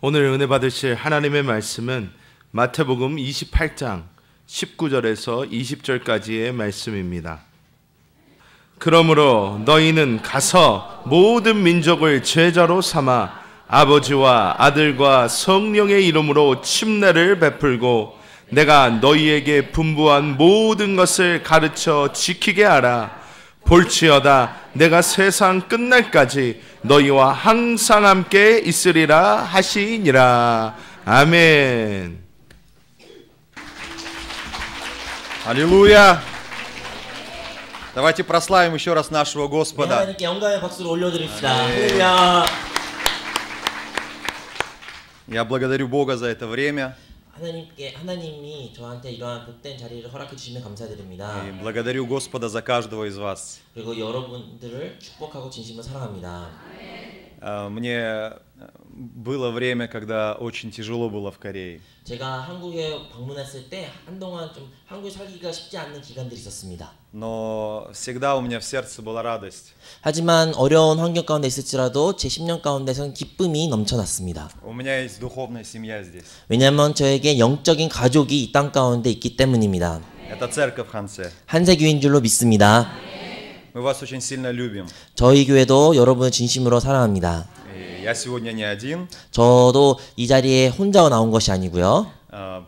오늘 은혜 받으실 하나님의 말씀은 마태복음 28장 19절에서 20절까지의 말씀입니다. 그러므로 너희는 가서 모든 민족을 제자로 삼아 아버지와 아들과 성령의 이름으로 침례를 베풀고 내가 너희에게 분부한 모든 것을 가르쳐 지키게 하라. 볼지어다 내가 세상 끝날까지 너희와 항상 함께 있으리라 하시니라. 아멘. Аллилуйя! Давайте прославим еще раз нашего Господа. 하나님께 영광의 박수를 올려드립시다. 할렐루야. Я благодарю Бога за это время. 하나님이 저한테 이러한 복된 자리를 허락해 주시면 감사드립니다. И благодарю Господа за каждого из вас. 그리고 여러분들을 축복하고 진심으로 사랑합니다. Мне было время, когда очень тяжело было в Корее. 제가 한국에 방문했을 때 한동안 좀 한국에 살기가 쉽지 않는 기간들이 있었습니다. Но всегда у меня в сердце была радость. 하지만 어려운 환경 가운데 있을지라도 제 10년 가운데선 기쁨이 넘쳐났습니다. У меня есть духовная семья здесь. 왜냐하면 저에게 영적인 가족이 이 땅 가운데 있기 때문입니다. Это церковь Хансе. 한세교인 줄로 믿습니다. Мы вас очень сильно любим. 저희 교회도 여러분을 진심으로 사랑합니다. И я сегодня не один. 저도 이 자리에 혼자 나온 것이 아니고요.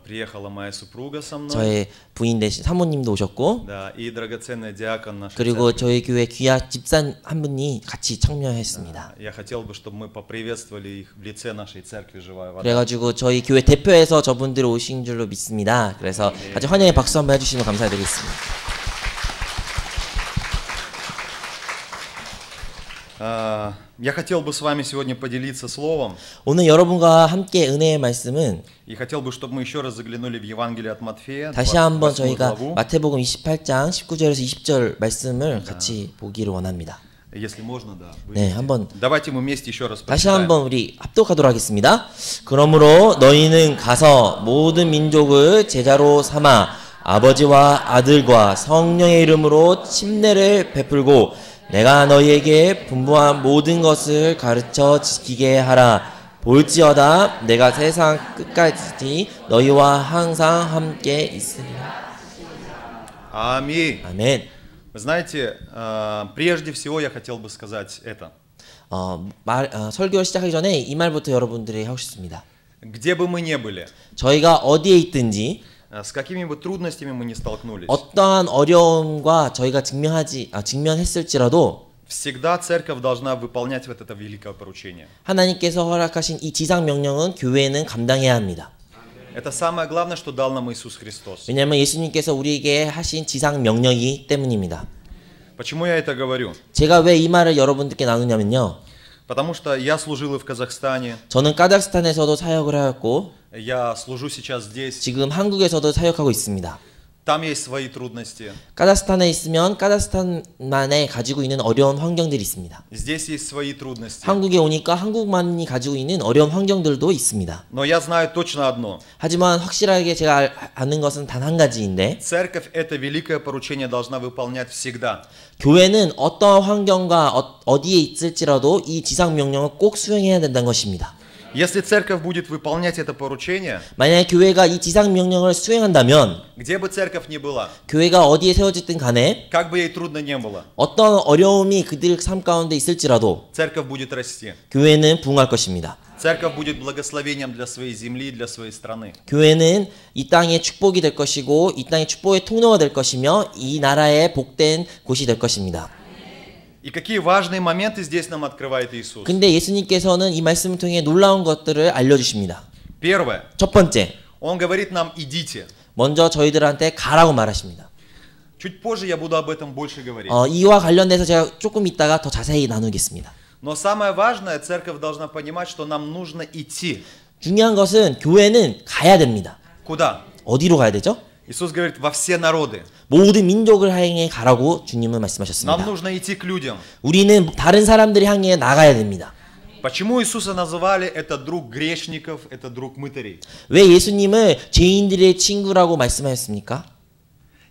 Приехала моя супруга со мной. 저의 부인 대신 사모님도 오셨고, Да, и драгоценный диакон нашей 그리고 церкви. 저희 교회 귀하 집사 한 분이 같이 참여했습니다. Я хотел бы, чтобы мы поприветствовали их в лице нашей церкви «Живая вода». 그래가지고 저희 교회 대표에서 저분들 오신 줄로 믿습니다. 그래서 같이 환영의 박수 한번 해주시면 감사드리겠습니다. Я хотел бы с вами сегодня поделиться словом. 오늘 여러분과 함께 은혜의 말씀은 И хотел бы, чтобы мы еще раз заглянули в Евангелие от Матфея, 다시 한번 28 저희가 главу. 마태복음 28장 19절에서 20절 말씀을 같이 보기를 원합니다. Если можно, да. 네, 한번 Давайте мы вместе еще раз 다시 прочитаем. 한번 우리 합독하도록 하겠습니다. 그러므로 너희는 가서 모든 민족을 제자로 삼아 아버지와 아들과 성령의 이름으로 침례를 베풀고 내가 너희에게 분부한 모든 것을 가르쳐 지키게 하라. 볼지어다 내가 세상 끝까지 너희와 항상 함께 있으리라. Аминь. 아멘. Вы знаете, прежде всего я хотел бы сказать это. 설교 시작하기 전에 이 말부터 여러분들이 하고 싶습니다. Где бы мы ни были, 저희가 어디에 있든지 с какими бы трудностями мы ни столкнулись, 어떠한 어려움과 저희가 직면했을지라도 всегда церковь должна выполнять вот это великое поручение. 하나님께서 허락하신 이 지상 명령은 교회는 감당해야 합니다. Это самое главное, что дал нам Иисус Христос. 왜냐하면 예수님께서 우리에게 하신 지상 명령이기 때문입니다. Почему я это говорю? 제가 왜 이 말을 여러분들께 나누냐면요. Потому что я служил и в Казахстане, 저는 카자흐스탄에서도 사역을 하였고 я служу сейчас здесь. 지금 한국에서도 사역하고 있습니다. Там есть свои трудности, 카자흐스탄에 있으면 카자흐스탄만에 가지고 있는 어려운 환경들이 있습니다. здесь есть свои трудности. 한국에 오니까 한국만이 가지고 있는 어려운 환경들도 있습니다. Но я знаю точно одно. 하지만 확실하게 제가 아는 것은 단 한 가지인데 Церковь это великое поручение должна выполнять всегда. 교회는 어떠한 환경과 어디에 있을지라도 이 지상 명령을 꼭 수행해야 된다는 것입니다. Если церковь будет выполнять это поручение, 만약에 교회가 이 지상 명령을 수행한다면 где бы церковь ни была, 교회가 어디에 세워졌든 간에 как бы ей трудно не было, 어떤 어려움이 그들 삶 가운데 있을지라도 церковь будет расти. 교회는 부흥할 것입니다. Церковь будет благословением для своей земли, для своей страны. 교회는 이 땅의 축복이 될 것이고 이 땅의 축복의 통로가 될 것이며 이 나라의 복된 곳이 될 것입니다. И какие важные моменты здесь нам открывает Иисус. 근데 예수님께서는 이 말씀을 통해 놀라운 것들을 알려주십니다. Первое. 첫 번째, Он говорит нам «идите». 먼저 저희들한테 가라고 말하십니다. Чуть позже я буду об этом больше говорить. 이와 관련돼서 제가 조금 있다가 더 자세히 나누겠습니다. Но самое важное, церковь должна понимать, что нам нужно идти. 중요한 것은 교회는 가야 됩니다. Куда? 어디로 가야 되죠? Иисус говорит «во все народы». 모든 민족을 향해 가라고 주님은 Нам 말씀하셨습니다. нужно идти к людям. 우리는 다른 사람들을 향해 나가야 됩니다. Почему Иисуса называли это друг грешников, это друг мытарей? 왜 예수님을 죄인들의 친구라고 말씀하셨습니까?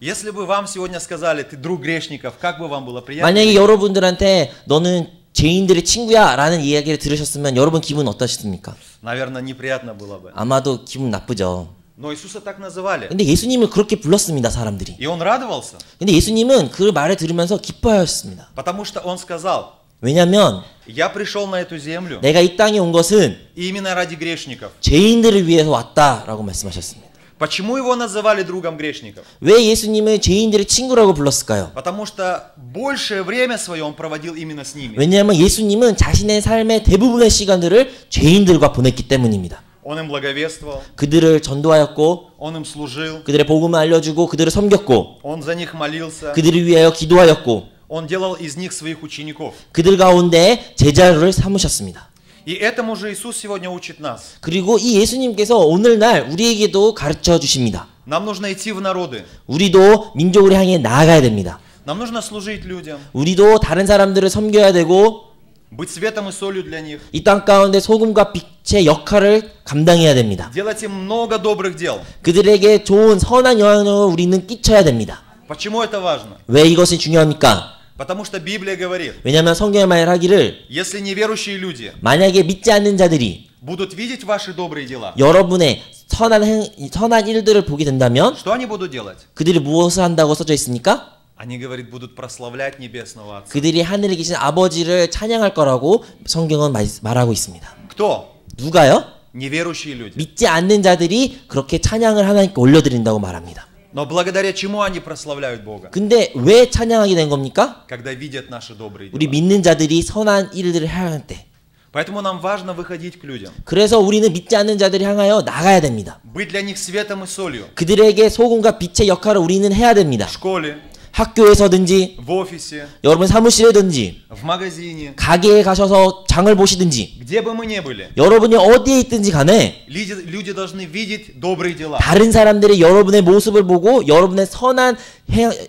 Если бы вам сегодня сказали, ты друг грешников, как бы вам было приятно? 만약에 여러분들한테 너는 죄인들의 친구야라는 이야기를 들으셨으면 여러분 기분 어떠셨습니까? Наверное, неприятно было бы. 아마도 기분 나쁘죠. Но Иисуса так называли. 근데 예수님을 그렇게 불렀습니다, 사람들이. И он радовался, 근데 예수님은 그 말을 들으면서 기뻐하였습니다. потому что он сказал, 왜냐하면 я пришел на эту землю 내가 이 땅에 온 것은 именно ради грешников. 죄인들을 위해서 왔다라고 말씀하셨습니다. Почему его называли другом грешников? 왜 예수님을 죄인들의 친구라고 불렀을까요? Потому что большее время свое он проводил именно с ними. 왜냐하면 예수님은 자신의 삶의 대부분의 시간들을 죄인들과 보냈기 때문입니다. Он им благовествовал, 그들을 전도하였고 он им служил, 그들의 복음을 알려주고 그들을 섬겼고 он за них молился, 그들을 위하여 기도하였고 он делал из них своих учеников. 그들 가운데 제자를 삼으셨습니다. И этому же Иисус сегодня учит нас. 그리고 이 예수님께서 오늘날 우리에게도 가르쳐 주십니다. Нам нужно идти в народы. 우리도 민족을 향해 나아가야 됩니다. Нам нужно служить людям, 우리도 다른 사람들을 섬겨야 되고 быть светом и солью для них, 이 땅 가운데 소금과 빛의 역할을 감당해야 됩니다. делать им много добрых дел. 그들에게 좋은 선한 영향을 우리는 끼쳐야 됩니다. Почему это важно? 왜 이것이 중요합니까? Потому что Библия говорит, 왜냐하면 성경에 말하기를 если неверующие люди 만약에 믿지 않는 자들이 будут видеть ваши добрые дела, 여러분의 선한 일들을 보게 된다면 что они будут делать? 그들이 무엇을 한다고 써져 있습니까? Они, говорит, будут прославлять Небесного Отца. 그들이 하늘에 계신 아버지를 찬양할 거라고 성경은 말하고 있습니다. Кто? 누가요? Неверующие люди. 믿지 않는 자들이 그렇게 찬양을 하나님께 올려드린다고 말합니다. Но благодаря чему они прославляют Бога? 근데 왜 찬양하게 된 겁니까? Когда видят наши добрые 우리 дела. 믿는 자들이 선한 일들을 할 때. Поэтому нам важно выходить к людям. 그래서 우리는 믿지 않는 자들이 향하여 나가야 됩니다. Быть для них светом и солью. 그들에게 소금과 빛의 역할을 우리는 해야 됩니다. В школе, 학교에서든지 в офисе, 여러분 사무실에든지 в магазине, 가게에 가셔서 장을 보시든지 где бы мы ни были. 여러분이 어디에 있든지 간에 Люди должны видеть добрые дела. 다른 사람들이 여러분의 모습을 보고 여러분의 선한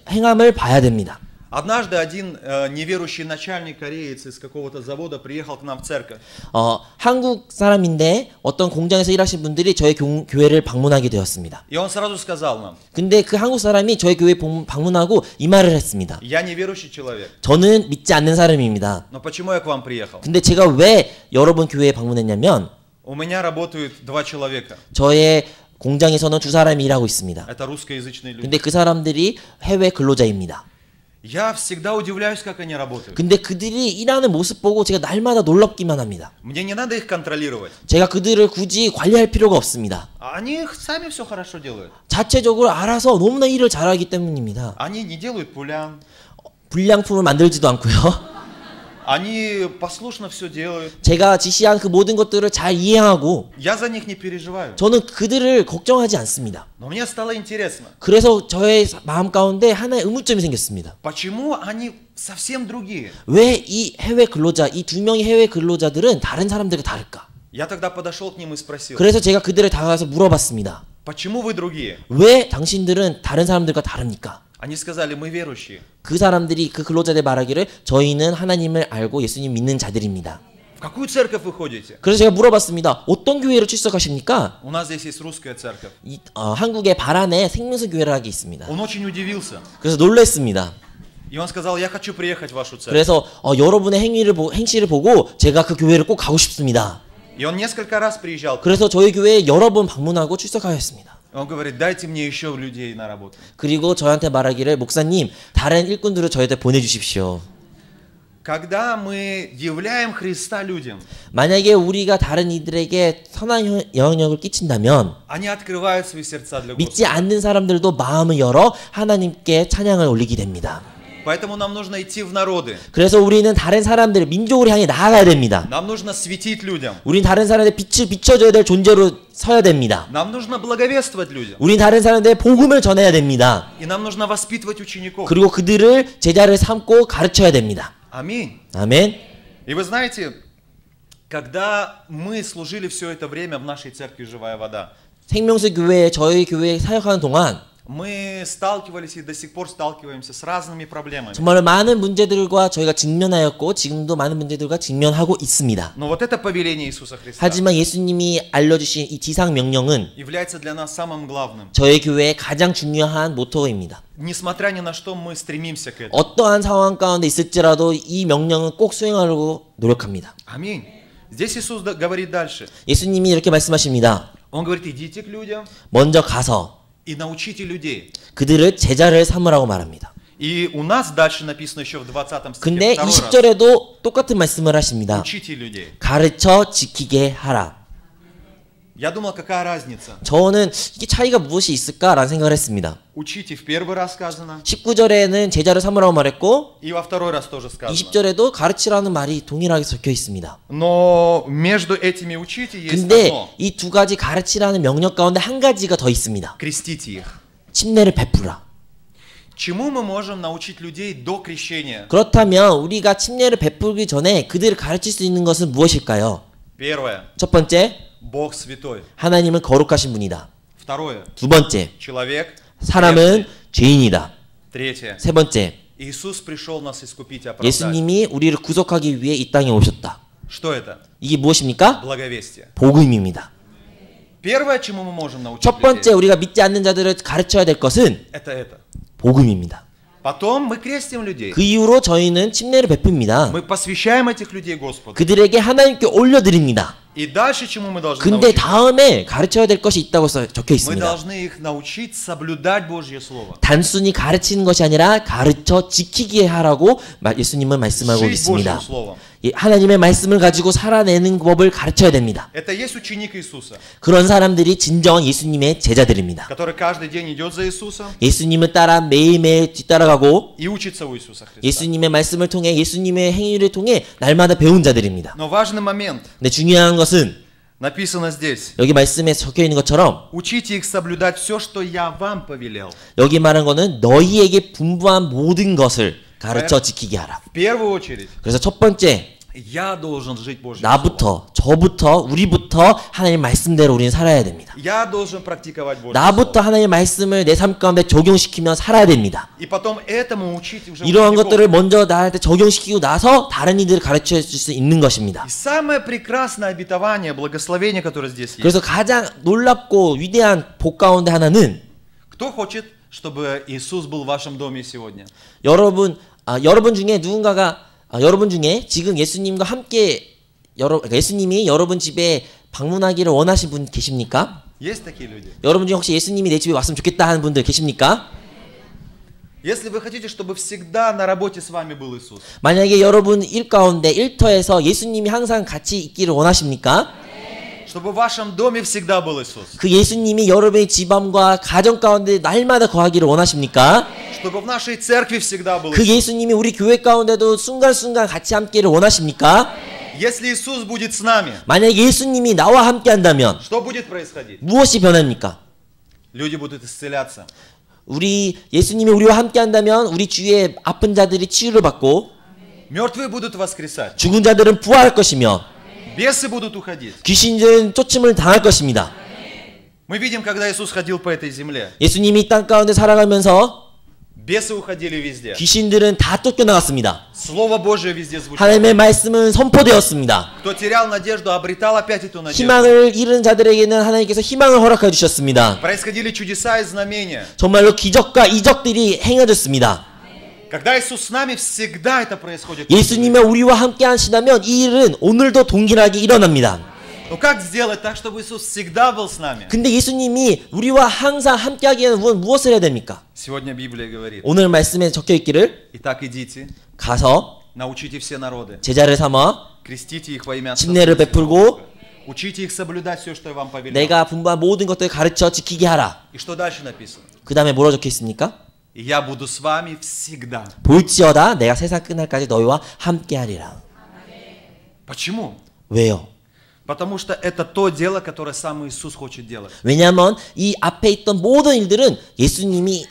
행함을 봐야 됩니다. Однажды один неверующий начальник кореец из какого-то завода приехал к нам в церковь. 한국 사람인데 어떤 공장에서 일하신 분들이 저희 교회를 방문하게 되었습니다. И он сразу сказал нам, 근데 그 한국 사람이 저희 교회 방문하고 이 말을 했습니다. я неверующий человек, 저는 믿지 않는 사람입니다. но почему я к вам приехал? 근데 제가 왜 여러분 교회에 방문했냐면 У меня работают 2 человека. 저의 공장에서는 2사람이 일하고 있습니다. Это русскоязычные люди. 근데 그 사람들이 해외 근로자입니다. Я всегда удивляюсь, как они работают. 근데 그들이 일하는 모습 보고 제가 날마다 놀랍기만 합니다. Мне не надо их контролировать. 제가 그들을 굳이 관리할 필요가 없습니다. Они сами все хорошо делают. 자체적으로 알아서 너무나 일을 잘하기 때문입니다. Они не делают пулян. 불량품을 만들지도 않고요. Они послушно все делают. 제가 지시한 그 모든 것들을 잘 이해하고 Я за них не переживаю. 저는 그들을 걱정하지 않습니다. Но мне стало интересно, 그래서 저의 마음 가운데 하나의 의문점이 생겼습니다. почему они совсем другие? 왜 이 해외 근로자, 이 2명의 해외 근로자들은 다른 사람들과 다를까? Я тогда подошел к ним и спросил, 그래서 제가 그들을 다가가서 물어봤습니다. почему вы другие? 왜 당신들은 다른 사람들과 다릅니까? Они сказали, мы верующие. 그 사람들이 그 근로자들 말하기를 저희는 하나님을 알고 예수님 믿는 자들입니다. В какую церковь вы ходите? 그래서 제가 물어봤습니다. 어떤 교회로 출석하십니까? У нас здесь есть русская церковь. 한국의 바란에 생명수 교회라는 게 있습니다. Он очень удивился. 그래서 놀랐습니다. И он сказал, я хочу приехать в вашу церковь. 그래서 여러분의 행실을 보고 제가 그 교회를 꼭 가고 싶습니다. И он несколько раз приезжал. 그래서 저희 교회에 여러 번 방문하고 출석하였습니다. Он говорит, дайте мне еще людей на работу. 그리고 저한테 말하기를 목사님 다른 일꾼들을 저희한테 보내주십시오. Когда мы являем Христа людям, 만약에 우리가 다른 이들에게 선한 영향력을 끼친다면 они открывают свои сердца для 믿지 Господа. 않는 사람들도 마음을 열어 하나님께 찬양을 올리게 됩니다. Поэтому нам нужно идти в народы. 그래서 우리는 다른 사람들을 민족을 향해 나아가야 됩니다. Нам нужно светить людям. 우린 다른 사람들의 빛을 비춰줘야 될 존재로 서야 됩니다. Нам нужно благовествовать людям. 우린 다른 사람들의 복음을 전해야 됩니다. И нам нужно воспитывать учеников. 그리고 그들을 제자를 삼고 가르쳐야 됩니다. Аминь. 아멘. И вы знаете, когда мы служили все это время в нашей церкви «Живая вода», 생명수 교회에 저희 교회에 사역하는 동안 Мы сталкивались и до сих пор сталкиваемся с разными проблемами. 정말로 많은 문제들과 저희가 직면하였고 지금도 많은 문제들과 직면하고 있습니다. Но вот это повеление Иисуса Христа 하지만 예수님이 알려주신 이 지상 명령은 является для нас самым главным. 저희 교회의 가장 중요한 모토입니다. Nесмотря ни на что, мы стремимся к этому. 어떠한 상황 가운데 있을지라도 이 명령은 꼭 수행하려고 노력합니다. Аминь. Здесь Иисус говорит дальше. 예수님이 이렇게 말씀하십니다. Он говорит, идите к людям 먼저 가서 и научите людей. 그들을 제자를 삼으라고 말합니다. И у нас дальше написано еще в 20 стихе 근데 второй раз. 20절에도 똑같은 말씀을 하십니다. Учите людей. 가르쳐 지키게 하라. Я думал, какая разница? 저는 이게 차이가 무엇이 있을까라는 생각을 했습니다. Учите в первый раз сказано, 19절에는 제자를 삼으라고 말했고 и во второй раз тоже сказано. 20절에도 가르치라는 말이 동일하게 적혀 있습니다. Но между этими учите есть 근데 одно. 이 두 가지 가르치라는 명령 가운데 한 가지가 더 있습니다. Крестите их. 침례를 베푸라. Чему мы можем научить людей до крещения? 그렇다면 우리가 침례를 베풀기 전에 그들을 가르칠 수 있는 것은 무엇일까요? Первое. 첫 번째, Бог святой. 하나님은 거룩하신 분이다. Второе. 두 번째, Человек. 사람은 죄인이다. Tретье. 세 번째, Иисус пришел нас искупить и оправдать. 예수님이 우리를 구속하기 위해 이 땅에 오셨다. Что это? 이게 무엇입니까? Благовестие. 복음입니다. Первое, чему мы можем научить 첫 번째 людей, 우리가 믿지 않는 자들을 가르쳐야 될 것은 это. 복음입니다. Потом мы крестим людей. 그 이후로 저희는 침례를 베풉니다. Мы посвящаем этих людей Господу. 그들에게 하나님께 올려드립니다. И дальше чему мы должны 근데 научить? 다음에 가르쳐야 될 것이 있다고 적혀 Мы 있습니다. должны их научить соблюдать Божье Слово. 단순히 가르치는 것이 아니라 가르쳐 지키게 하라고 예수님은 말씀하고 Жить 있습니다. Божьим Словом. 하나님의 말씀을 가지고 살아내는 법을 가르쳐야 됩니다. Это есть ученик Иисуса, 그런 사람들이 진정한 예수님의 제자들입니다. который каждый день идет за Иисусом 예수님을 따라 매일매일 뒤따라가고 и учится у Иисуса Христа. 예수님의 말씀을 통해 예수님의 행위를 통해 날마다 배운 자들입니다. Но важный момент 근데 중요한 것은 написано здесь. 여기 말씀에 적혀 있는 것처럼 Учите их соблюдать все, что я вам повелел. 여기 말한 거는 너희에게 분부한 모든 것을 가르쳐 지키게 하라. В первую очередь, 그래서 첫 번째 я должен жить Божьим Словом. 나부터 저부터 우리부터 하나님 말씀대로 우리는 살아야 됩니다. Я должен практиковать Божье 나부터 Слово. 하나님의 말씀을 내 삶 가운데 적용시키며 살아야 됩니다. И потом этому учить уже 이러한 учеников. 것들을 먼저 나한테 적용시키고 나서 다른 이들을 가르쳐 줄 수 있는 것입니다. И самое прекрасное обетование, благословение, которое здесь есть. 그래서 가장 놀랍고 위대한 복 가운데 하나는 Кто хочет, чтобы Иисус был в вашем доме сегодня? 여러분 중에 누군가가 여러분 중에 지금 예수님과 함께 예수님이 여러분 집에 방문하기를 원하신 분 계십니까? Есть такие люди? 여러분 중에 혹시 예수님이 내 집에 왔으면 좋겠다 하는 분들 계십니까? Если вы хотите, чтобы всегда на работе с вами был Иисус, 만약에 여러분 일 가운데 일터에서 예수님이 항상 같이 있기를 원하십니까? чтобы в вашем доме всегда был Иисус, 그 예수님이 여러분의 집안과 가정 가운데 날마다 거하기를 원하십니까? чтобы в нашей церкви всегда был 그 Иисус. 예수님이 우리 교회 가운데도 순간순간 같이 함께를 원하십니까? Если Иисус будет с нами, 만약에 예수님이 나와 함께 한다면 что будет происходить? 무엇이 변합니까? Люди будут исцеляться. 우리 예수님이 우리와 함께 한다면 우리 주위의 아픈 자들이 치유를 받고 Мертвые будут воскресать. 죽은 자들은 부활할 것이며 Бесы будут уходить. 귀신들은 쫓음을 당할 것입니다. Мы видим, когда Иисус ходил по этой земле, 예수님이 땅 가운데 살아가면서 бесы уходили везде. 귀신들은 다 쫓겨나갔습니다. Слово Божие везде звучало. 하나님의 말씀은 선포되었습니다. Кто терял надежду, обретал опять эту надежду. 희망을 잃은 자들에게는 하나님께서 희망을 허락해 주셨습니다. Происходили чудеса и знамения. 정말로 기적과 이적들이 행해졌습니다. Когда Иисус с нами, всегда это происходит. 예수님이 우리와 함께 하시다면 이 일은 오늘도 동일하게 일어납니다. Но как сделать так, чтобы Иисус всегда был с нами? 근데 예수님이 우리와 항상 함께 하기 위해서는 무엇을 해야 됩니까? Сегодня Библия говорит. 오늘 말씀에 적혀 있기를 Итак, идите, 가서 научите все народы, 제자를 삼아 крестите их во имя Отца 침례를 Сына и Святого 베풀고 Духа. Учите их соблюдать все, что я вам повелел. 내가 분부한 모든 것들을 가르쳐 지키게 하라. И что дальше написано? 그 다음에 뭐라 적혀 있습니까? И я буду с вами всегда. 볼지어다 내가 세상 끝날까지 너희와 함께 하리라. Почему? 왜요? Потому что это то дело, которое сам Иисус хочет делать. 왜냐하면 이 앞에 있던 모든 일들은 예수님이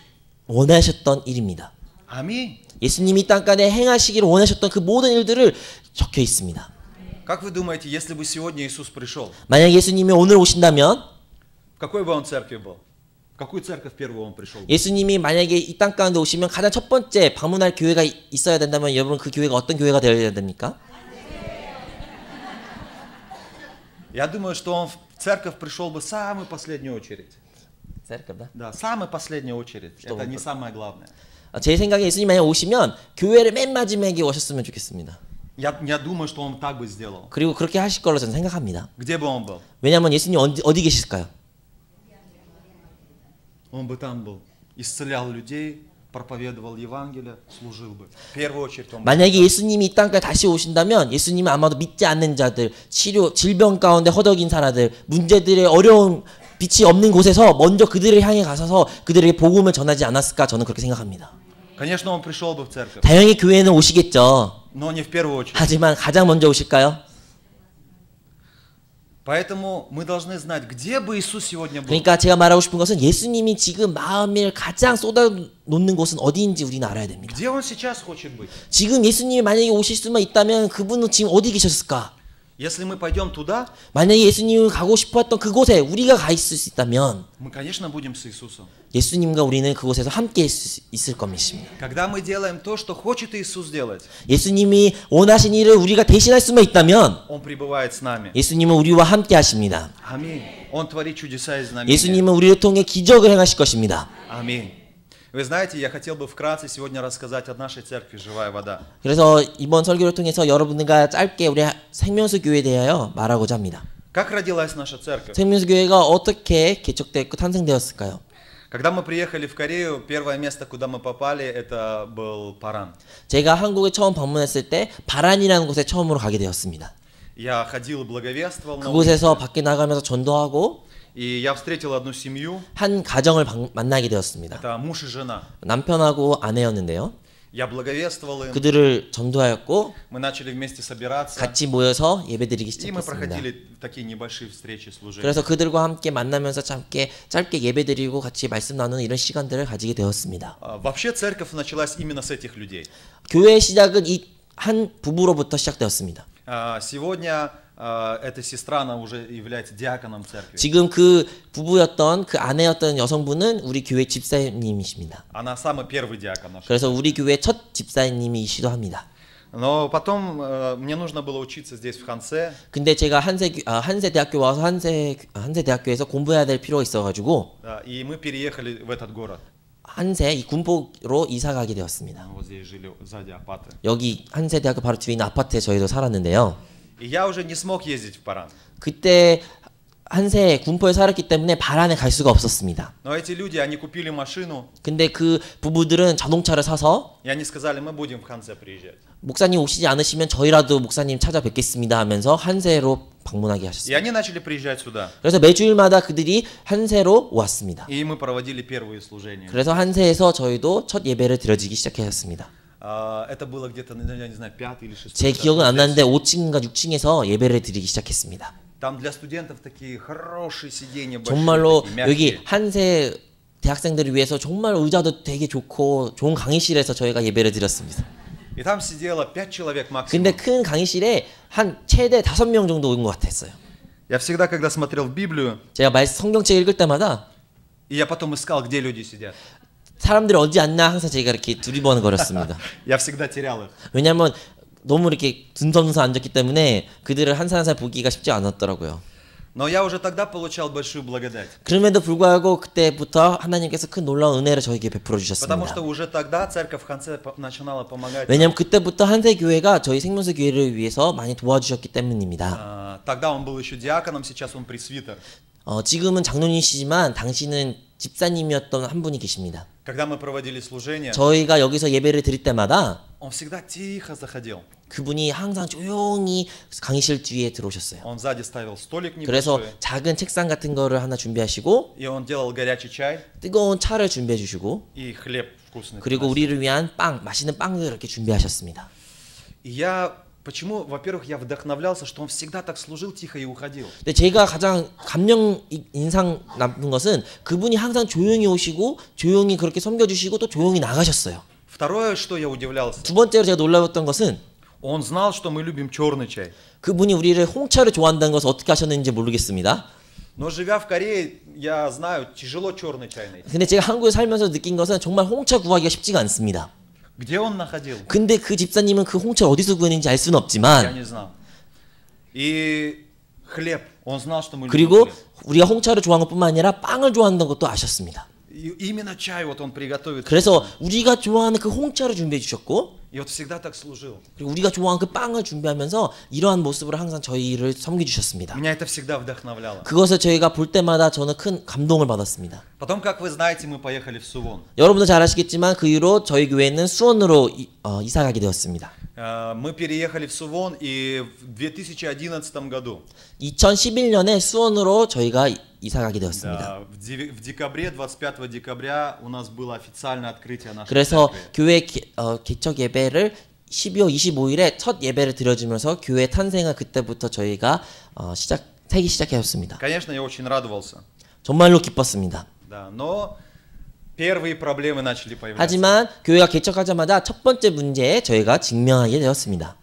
원하셨던 일입니다. Аминь. 예수님이 땅간에 행하시기를 원하셨던 그 모든 일들을 적혀 있습니다. Как вы думаете, если бы сегодня Иисус пришел, 만약 예수님이 오늘 오신다면 в какой бы он церкви был? В какую церковь первую он пришел? 예수님이 만약에 이 땅 가운데 오시면 가장 첫 번째 방문할 교회가 있어야 된다면 여러분 그 교회가 어떤 교회가 되어야 됩니까? Я думаю, что он в церковь пришел бы в самую последнюю очередь. 셀까다. Да, самая последняя очередь. Это не самое главное. 제 생각에 예수님 만약 오시면 교회를 맨 마지막에 오셨으면 좋겠습니다. Я думаю, что он так бы сделал. 그리고 그렇게 하실 걸로 저는 생각합니다. Где бы он был? 왜냐하면 예수님 어디 계실까요? Он бы там был. Исцелял людей, проповедовал Евангелие, служил бы. В первую очередь он бы. 만약에 예수님이 이 땅까지 다시 오신다면 예수님은 아마도 믿지 않는 자들, 질병 가운데 허덕인 사람들, 문제들의 어려운 빛이 없는 곳에서 먼저 그들을 향해 가서서 그들에게 복음을 전하지 않았을까 저는 그렇게 생각합니다. Конечно, он пришел бы в церковь, 당연히 교회는 오시겠죠. но не в первую очередь. 하지만 가장 먼저 오실까요? Поэтому мы должны знать, где бы Иисус сегодня был. 그러니까 제가 말하고 싶은 것은 예수님이 지금 마음을 가장 쏟아놓는 곳은 어디인지 우리는 알아야 됩니다. Где он сейчас хочет быть? 지금 예수님이 만약에 오실 수만 있다면 그분은 지금 어디 계셨을까? Если мы пойдем туда, 만약에 예수님이 가고 싶었던 그곳에 우리가 가 있을 수 있다면 мы, конечно, будем с Иисусом. 예수님과 우리는 그곳에서 함께 있을 겁니다. Когда мы делаем то, что хочет Иисус делать, 예수님이 원하신 일을 우리가 대신할 수만 있다면 Он пребывает с нами. 예수님은 우리와 함께 하십니다. Аминь. Он творит чудеса и знамения. 예수님은 우리를 통해 기적을 행하실 것입니다. Аминь. Вы знаете, я хотел бы вкратце сегодня рассказать о нашей церкви «Живая вода». 그래서 이번 설교를 통해서 여러분들과 짧게 우리 생명수 교회에 대하여 말하고자 합니다. Как родилась наша церковь? 생명수 교회가 어떻게 개척되었고 탄생되었을까요? Когда мы приехали в Корею, первое место, куда мы попали, это был Паран. 제가 한국에 처음 방문했을 때 바란이라는 곳에 처음으로 가게 되었습니다. Я ходил и благовествовал на улице, 그곳에서 밖에 나가면서 전도하고 и я встретил одну семью, 한 가정을 만나게 되었습니다. это муж и жена. 남편하고 아내였는데요. Я благовествовал им, 그들을 전도하였고 мы начали вместе собираться, 같이 모여서 예배드리기 и мы 시작했습니다. проходили такие небольшие встречи, служения. 그래서 그들과 함께 만나면서 짧게 예배드리고 같이 말씀 나누는 이런 시간들을 가지게 되었습니다. Вообще церковь началась именно с этих людей. 교회의 시작은 이 한 부부로부터 시작되었습니다. Сегодня эта сестра, она уже является диаконом церкви. 지금 그 부부였던 그 아내였던 여성분은 우리 교회 집사님이십니다. Она самый первый диакон наш. 그래서 우리 교회 첫 집사님이시기도 합니다. Но потом мне нужно было учиться здесь в Хансе. 근데 제가 한세 대학교 와서 한세 대학교에서 공부해야 될 필요가 있어가지고 И мы переехали в этот город. 한세 이 군포로 이사 가게 되었습니다. Вот здесь жили сзади апаты. 여기 한세 대학교 바로 뒤에 있는 아파트에 저희도 살았는데요. И я уже не смог ездить в Паран. 그때 한세 군포에 살았기 때문에 바란에 갈 수가 없었습니다. Но эти люди, они купили машину, 근데 그 부부들은 자동차를 사서 и они сказали, мы будем в Хансе приезжать. 목사님 오시지 않으시면 저희라도 목사님 찾아뵙겠습니다 하면서 한세로 방문하게 И 하셨습니다. они начали приезжать сюда. 그래서 매주일마다 그들이 한세로 왔습니다. И мы проводили первые служения. 그래서 한세에서 저희도 첫 예배를 드려지기 시작하였습니다. Это было где-то, я не знаю, 5 или 6. 제 기억은 안 나는데 5층인가 6층에서 예배를 드리기 시작했습니다. Там для студентов такие хорошие сиденья, большие, 정말로 такие, 여기 мягкие. 한세 대학생들을 위해서 정말 의자도 되게 좋고 좋은 강의실에서 저희가 예배를 드렸습니다. И там сидело 5 человек максимум. 근데 큰 강의실에 한 최대 5명 정도 온 것 같았어요. Я всегда, когда смотрел в Библию, 제가 성경책 읽을 때마다 и я потом искал, где люди сидят, 사람들이 어디 앉나 항상 제가 이렇게 두리번거렸습니다. я всегда терял их. 왜냐하면 너무 이렇게 둔성둔성 앉았기 때문에 그들을 한 살 한 살 보기가 쉽지 않았더라고요. Но я уже тогда получал большую благодать. 그럼에도 불구하고 그때부터 하나님께서 큰 놀라운 은혜를 저에게 베풀어 Потому 주셨습니다. что уже тогда церковь в Хансе начинала помогать. 왜냐하면 그때부터 한세 교회가 저희 생명수 교회를 위해서 많이 도와주셨기 때문입니다. Тогда он был еще диаконом, сейчас он пресвитер. 지금은 장로님이시지만 당시는 집사님이었던 한 분이 계십니다. Когда мы проводили служение, 저희가 여기서 예배를 드릴 때마다 он всегда тихо заходил. 그분이 항상 조용히 강의실 뒤에 들어오셨어요. Он сзади ставил столик 그래서 небольшой, 작은 책상 같은 거를 하나 준비하시고 и он делал горячий чай 뜨거운 차를 준비해 주시고 и хлеб вкусный. 그리고 우리를 위한 맛있는 빵을 이렇게 준비하셨습니다. И я почему, во-первых, я вдохновлялся, что он всегда так служил тихо и уходил. 근데 제가 가장 인상 남는 것은 그분이 항상 조용히 오시고 조용히 그렇게 섬겨주시고 또 조용히 나가셨어요. Второе, что я удивлялся, 두 번째로 제가 놀라웠던 것은 он знал, что мы любим черный чай. 그분이 우리를 홍차를 좋아한다는 것을 어떻게 하셨는지 모르겠습니다. Но живя в Корее, я знаю, тяжело черный чай найти. 근데 제가 한국에 살면서 느낀 것은 정말 홍차 구하기가 쉽지가 않습니다. Где он находил? 근데 그 집사님은 그 홍차를 어디서 구했는지 알 수는 Я 없지만 не знал. И хлеб. Он знал, что мы любим 그리고 хлеб. 우리가 홍차를 좋아하는 것뿐만 아니라 빵을 좋아한다는 것도 아셨습니다. И именно чай вот он приготовит. 그래서 우리가 좋아하는 그 홍차를 준비해 주셨고 И вот всегда так служил. 그리고 우리가 좋아하는 그 빵을 준비하면서 이러한 모습으로 항상 저희를 섬겨 주셨습니다. Меня это всегда вдохновляло. 그것을 저희가 볼 때마다 저는 큰 감동을 받았습니다. Потом, как вы знаете, мы поехали в Сувон. 여러분도 잘 아시겠지만 그 이후로 저희 교회는 수원으로 이사 가게 되었습니다. Мы переехали в Сувон, и в 2011 году, 2011년에 수원으로 저희가 이사 가게 되었습니다. да, в декабре, 25 декабря у нас было официальное открытие нашей 그래서 церкви. 교회 개척 예배를 12월 25일에 첫 예배를 드려주면서 교회 탄생을 그때부터 저희가 세기 시작하였습니다. Конечно, я очень радовался, 정말로 기뻤습니다. да, но первые проблемы начали появляться. 하지만 교회가 개척하자마자 첫 번째 문제에 저희가 직면하게 되었습니다.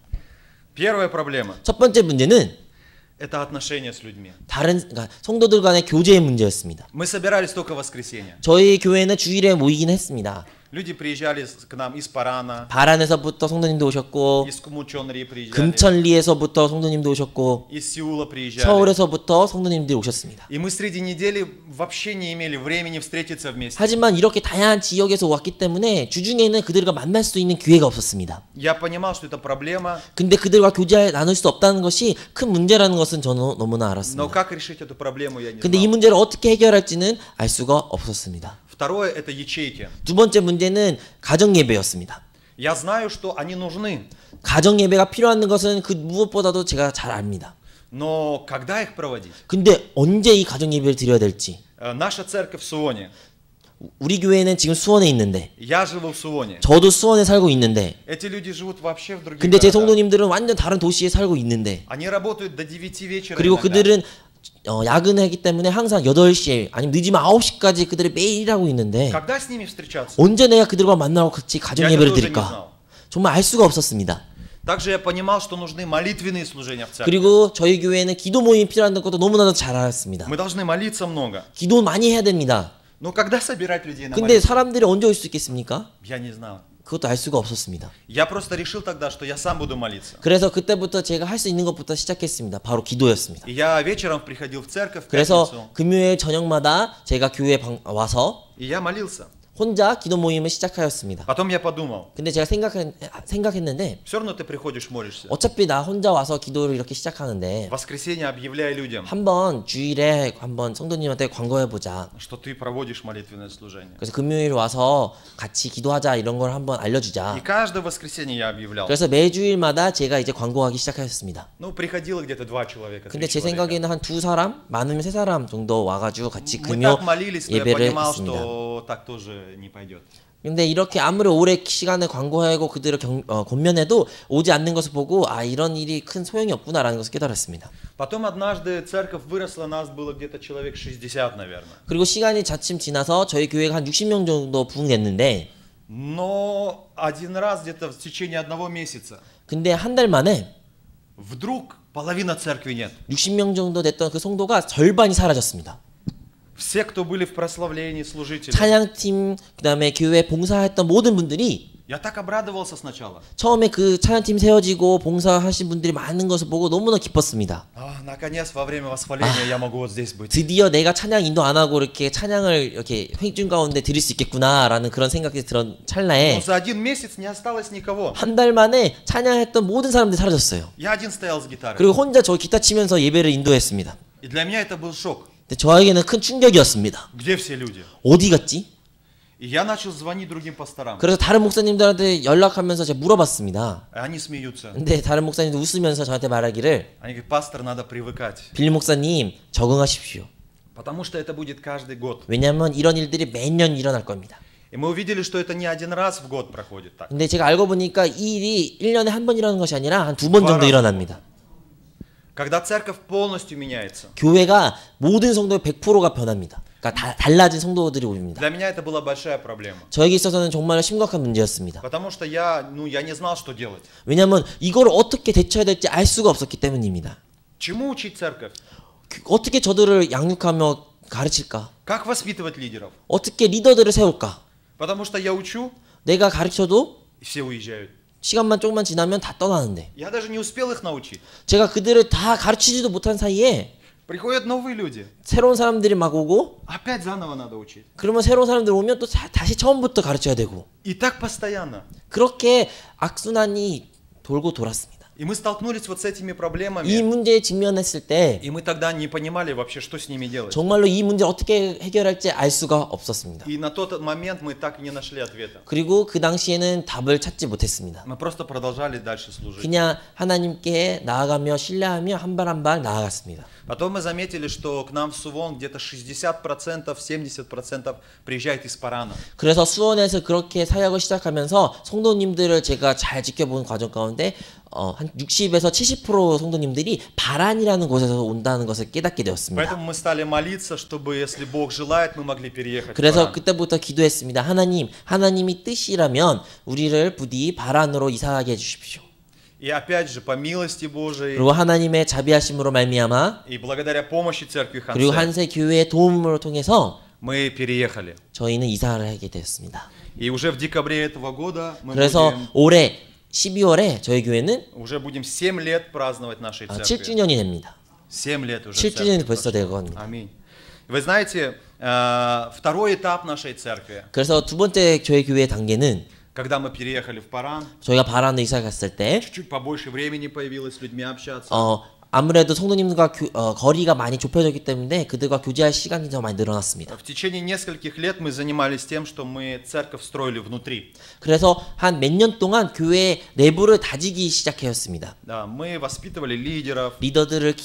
Первая проблема 첫 번째 문제는 – это отношения с людьми. 그러니까 성도들 간의 교제의 문제였습니다. Мы собирались только в воскресенье. 저희 교회는 주일에 모이긴 했습니다. Люди приезжали к нам из Парана, 바란에서부터 성도님도 오셨고 из Кумучонри приезжали, 금천리에서부터 성도님도 오셨고 из Сеула приезжали. 서울에서부터 성도님들이 오셨습니다. И мы среди недели вообще не имели времени встретиться вместе. 하지만 이렇게 다양한 지역에서 왔기 때문에 주중에는 그들과 만날 수 있는 기회가 없었습니다. Я понимал, что это проблема, 근데 그들과 교제 나눌 수 없다는 것이 큰 문제라는 것은 저는 너무나 но 알았습니다. как решить эту проблему, я не 근데 이 знал. 문제를 어떻게 해결할지는 알 수가 없었습니다. Второе – это ячейки. 두 번째 문제는 가정 예배였습니다. Я знаю, что они нужны, 가정 예배가 필요한 것은 그 무엇보다도 제가 잘 압니다. но когда их проводить? 근데 언제 이 가정 예배를 드려야 될지. Наша церковь в Суоне. 우리 교회는 지금 수원에 있는데 Я живу в Суоне. 저도 수원에 살고 있는데 Эти люди живут вообще в других 근데 제 городах. 성도님들은 완전 다른 도시에 살고 있는데 Они работают до 9 вечера 그리고 иногда. 그들은 야근하기 때문에 항상 8시에 아니면 늦으면 9시까지 그들이 매일 일하고 있는데 Когда с ними встречаться? 언제 내가 그들과 만나고 같이 가정 Я 예배를 это тоже не 드릴까? знал. 정말 알 수가 없었습니다. Также я понимал, что нужны молитвенные служения в церкви. 그리고 저희 교회에는 기도 모임이 필요한 것도 너무나도 잘 알았습니다. Мы должны молиться много. 기도 많이 해야 됩니다. Но когда собирать людей на 근데 молитву? 사람들이 언제 올 수 있겠습니까? Я не знал. 그것도 알 수가 없었습니다. Я просто решил тогда, что я сам буду молиться. 그래서 그때부터 제가 할 수 있는 것부터 시작했습니다. 바로 기도였습니다. И я вечером приходил в церковь в 그래서 пятницу, 금요일 저녁마다 제가 교회에 와서 и я молился. 혼자 기도 모임을 시작하였습니다. Потом я подумал, 근데 제가 생각했는데 все равно ты приходишь, молишься. 어차피 나 혼자 와서 기도를 이렇게 시작하는데 В воскресенье объявляй людям, 한번 주일에 한번 성도님한테 광고해보자. что ты проводишь молитвенное служение. 그래서 금요일 와서 같이 기도하자 이런 걸 한번 И 알려주자. каждое воскресенье я объявлял. 그래서 매주일마다 제가 이제 광고하기 시작하였습니다. Ну, приходило где-то 2 человека, 3 근데 제 человека. 생각에는 한 2사람, 많으면 3사람 정도 와가지고 같이 Мы 금요 так молились, что я 예배를 понимал, 했습니다. что так тоже не пойдет. 근데 이렇게 아무리 오래 시간을 광고하고 그들을 권면해도 오지 않는 것을 보고 아 이런 일이 큰 소용이 없구나라는 것을 깨달았습니다. Потом однажды церковь выросла, нас было где-то человек 60, наверное. 그리고 시간이 차츰 지나서 저희 교회가 한 60명 정도 부흥됐는데 Но один раз где-то в течение 1 месяца 근데 한 달 만에 вдруг половина церкви нет. 60명 정도 됐던 그 성도가 절반이 사라졌습니다. Все, кто были в прославлении, служители. 찬양팀 그다음에 교회 봉사했던 모든 분들이 Я так обрадовался сначала. 처음에 그 찬양팀 세워지고 봉사하신 분들이 많은 것을 보고 너무나 기뻤습니다. Наконец, во время восхваления я могу вот здесь быть. 드디어 내가 찬양 인도 안 하고 이렇게 찬양을 이렇게 회중 가운데 드릴 수 있겠구나라는 그런 생각이 들은 Но 찰나에 за 1 месяц не осталось никого. 한 달 만에 찬양했던 모든 사람들이 사라졌어요. Я один стоял с гитарой. 그리고 혼자 저 기타 치면서 예배를 인도했습니다. И для меня это был шок. 근데 저에게는 큰 충격이었습니다. Где все люди? 어디 갔지? И я начал звонить другим пасторам. 그래서 다른 목사님들한테 연락하면서 제가 물어봤습니다. Они смеются. 근데 다른 목사님도 웃으면서 저한테 말하기를 Они говорят, пастор, надо привыкать. 빌리 목사님 적응하십시오. Потому что это будет каждый год. 왜냐하면 이런 일들이 매년 일어날 겁니다. И мы увидели, что это не один раз в год проходит так. 근데 제가 알고 보니까 이 일이 1년에 한 번 일어나는 것이 아니라 한 2번 정도 일어납니다. Когда церковь полностью меняется. 교회가 모든 성도의 100%가 변합니다. 그러니까 달라진 성도들이 옵니다. Для меня это была большая проблема. 저에게 있어서는 정말 심각한 문제였습니다. Потому что я не знал, что делать. 왜냐하면 이걸 어떻게 대처해야 될지 알 수가 없었기 때문입니다. Чему учить церковь? 어떻게 저들을 양육하며 가르칠까? Как воспитывать лидеров? 어떻게 리더들을 세울까? Потому что я учу, 내가 가르쳐도 и все уезжают. 시간만 조금만 지나면 다 떠나는데 Я даже не успел их научить. 제가 그들을 다 가르치지도 못한 사이에 Приходят новые люди. 새로운 사람들이 막 오고 Опять заново надо учить. 그러면 새로운 사람들 오면 또 다시 처음부터 가르쳐야 되고 И так постоянно. 그렇게 악순환이 돌고 돌았습니다. И мы столкнулись вот с этими 이 проблемами. 문제에 직면했을 때 И мы тогда не понимали вообще, что с ними делать. 정말로 이 문제를 어떻게 해결할지 알 수가 없었습니다. И на тот момент мы так и не нашли ответа. 그리고 그 당시에는 답을 찾지 못했습니다. Мы просто продолжали дальше служить. 그냥 하나님께 나아가며 신뢰하며 한 발 한 발 나아갔습니다. Потом мы заметили, что к нам в Сувон где-то 60%, 70% приезжает из Парана. 그래서 수원에서 그렇게 사역을 시작하면서 성도님들을 제가 잘 지켜본 과정 가운데 한 60에서 70% 성도님들이 바란이라는 곳에서 온다는 것을 깨닫게 되었습니다. Поэтому мы стали молиться, чтобы, если Бог желает, мы могли переехать в 그래서 Паран. 그때부터 기도했습니다. 하나님이 뜻이라면 우리를 부디 바란으로 이사하게 해주십시오. И опять же, по милости Божией 그리고 하나님의 자비하심으로 말미암아 и благодаря помощи церкви 그리고 Хансе, 한세 교회의 도움을 통해서 мы переехали. 저희는 이사를 하게 되었습니다. И уже в декабре этого года мы 그래서 올해 12월에 저희 교회는 уже будем 7 лет праздновать нашей церкви. 7주년이 됩니다. 7 лет уже. 7주년이 벌써 되거든요. Аминь. Вы знаете, второй этап нашей церкви, 그래서 두 번째 저희 교회의 단계는 когда мы переехали в Паран, 저희가 바란으로 이사 갔을 때 чуть-чуть побольше времени появилось с людьми общаться. 아무래도 성도님들과 거리가 많이 좁혀졌기 때문에 그들과 교제할 시간이 더 많이 늘어났습니다. В течение нескольких лет мы занимались тем, что мы церковь строили внутри. 그래서 한 몇 년 동안 교회 내부를 다지기 시작하였습니다. Да, мы воспитывали лидеров, 리더들을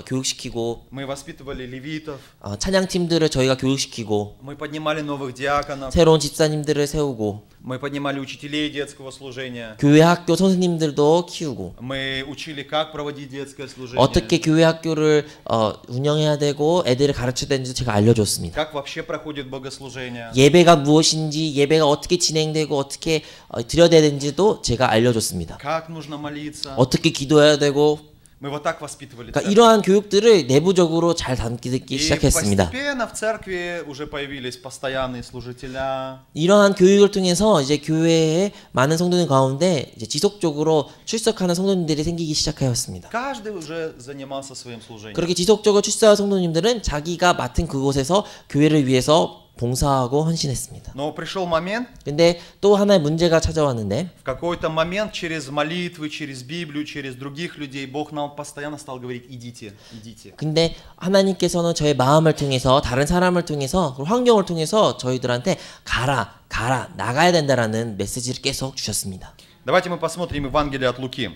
교육시키고 мы воспитывали левитов, 찬양팀들을 저희가 교육시키고 мы поднимали новых диаконов, 새로운 집사님들을 세우고 мы поднимали учителей детского служения, 교회 학교 선생님들도 키우고 мы учили, как проводить детское служение, 어떻게 교회 학교를 운영해야 되고 애들을 가르쳐야 되는지 제가 알려줬습니다. как вообще проходит богослужение. 예배가 무엇인지 예배가 어떻게 진행되고 어떻게 드려야 되는지도 제가 알려줬습니다. Как нужно молиться. 어떻게 기도해야 되고 Мы вот так воспитывали 그러니까 церковь. 이러한 교육들을 내부적으로 잘 담기 И 시작했습니다. постепенно в церкви уже появились постоянные служителя. 이러한 교육을 통해서 이제 교회에 많은 성도들 가운데 이제 지속적으로 출석하는 성도님들이 생기기 시작하였습니다. Каждый уже занимался своим служением. 그렇게 지속적으로 출석한 성도님들은 자기가 맡은 그곳에서 교회를 위해서 봉사하고 헌신했습니다. Но пришел момент, 근데 또 하나의 문제가 찾아왔는데 в какой-то момент через молитвы, через Библию, через других людей Бог нам постоянно стал говорить: идите, идите. 근데 하나님께서는 저의 마음을 통해서 다른 사람을 통해서 환경을 통해서 저희들한테 가라 나가야 된다라는 메시지를 계속 주셨습니다. Давайте мы посмотрим Евангелие от Луки.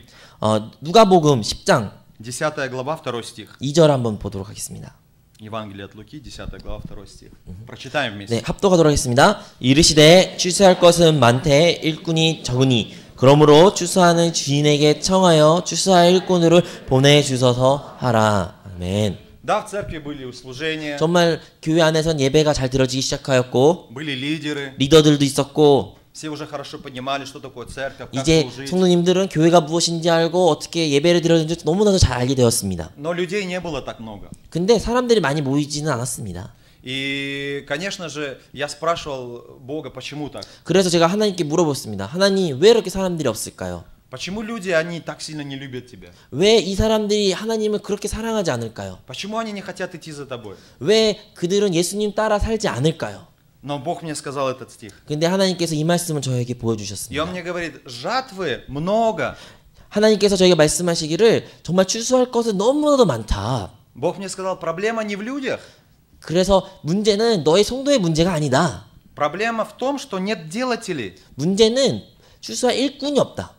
누가복음 10장 10 глава, 2 стих. 2절 한번 보도록 하겠습니다. Евангелие от Луки, 10 глава, 2 стих. Прочитаем вместе. 네, 합독하도록 하겠습니다. 이르시되 출세할 것은 많되 일꾼이 적으니 그러므로 출세하는 주인에게 청하여 출세할 일꾼을 보내주소서 하라. 아멘. Да, в церкви были служения, 정말 교회 안에선 예배가 잘 들어지기 시작하였고 были лидеры, 리더들도 있었고 все уже хорошо понимали, что такое церковь, как 이제 служить. 성도님들은 교회가 무엇인지 알고 어떻게 예배를 드려야 되는지 너무나도 잘 알게 되었습니다. Но людей не было так много. 근데 사람들이 많이 모이지는 않았습니다. И, конечно же, я спрашивал Бога, почему так? 그래서 제가 하나님께 물어봤습니다. 하나님, 왜 이렇게 사람들이 없을까요? Почему люди, они так сильно не любят тебя? 왜 이 사람들이 하나님을 그렇게 사랑하지 않을까요? Почему они не хотят идти за тобой? 왜 그들은 예수님 따라 살지 않을까요? Но Бог мне сказал этот стих. 근데 하나님께서 이 말씀을 저에게 И Он 보여주셨습니다. мне говорит: жатвы много. 하나님께서 저에게 말씀하시기를 정말 출소할 것은 너무나도 많다. Бог мне сказал: проблема не в людях. 그래서 문제는 너의 성도의 문제가 아니다. Проблема в том, что нет делателей. 문제는 출소할 일꾼이 없다.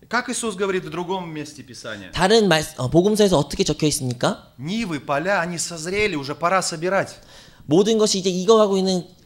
Как Иисус говорит в другом месте Писания? 다른 복음서에서 어떻게 적혀 있습니까? Нивы, поля, они созрели, уже пора собирать. 모든 것이 이제 익어가고 있는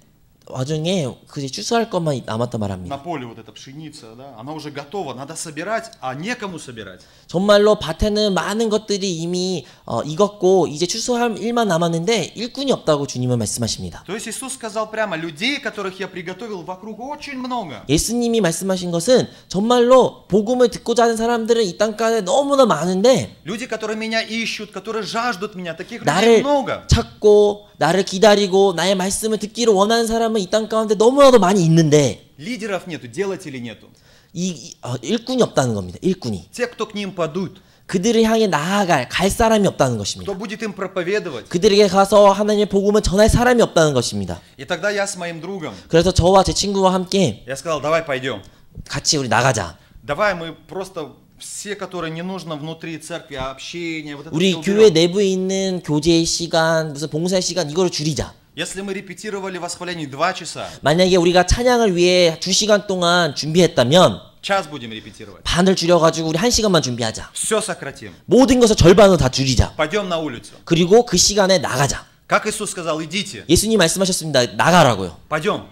와중에 그 추수할 것만 남았다 말합니다. На поле вот эта пшеница, да, она уже готова, надо собирать, а некому собирать. 정말로 밭에는 많은 것들이 이미 익었고 이제 추수할 일만 남았는데 일꾼이 없다고 주님은 말씀하십니다. То есть Иисус сказал прямо, людей, которых я приготовил вокруг очень много. 예수님이 말씀하신 것은 정말로 복음을 듣고자 하는 사람들은 이 땅가에 너무나 많은데 Люди, которые меня ищут, которые жаждут меня, таких людей 나를 много. 찾고 나를 기다리고 나의 말씀을 듣기를 원하는 사람은 이 땅 가운데 너무나도 많이 있는데 Лидеров нету, делателей нету. 일꾼이 없다는 겁니다. 일꾼이. Те, кто к ним падут, 그들을 향해 갈 사람이 없다는 것입니다. кто будет им проповедовать. 그들에게 가서 하나님의 복음을 전할 사람이 없다는 것입니다. И тогда я с моим другом, 그래서 저와 제 친구와 함께 я сказал, давай пойдем. 같이 우리 나가자. Давай мы просто все, которые не нужно внутри церкви, общение, вот это 우리 всё 교회 уберем. 내부에 있는 교제의 시간, 무슨 봉사의 시간 이거를 줄이자. Если мы репетировали восхваление 2 часа, 만약에 우리가 찬양을 위해 2시간 동안 준비했다면 час будем репетировать. 반을 줄여가지고 우리 1시간만 준비하자. Все sократим. 모든 것을 절반으로 다 줄이자. Пойдем на улицу. 그리고 그 시간에 나가자. Как Иисус сказал, идите. 예수님 말씀하셨습니다. 나가라고요. Пойдем.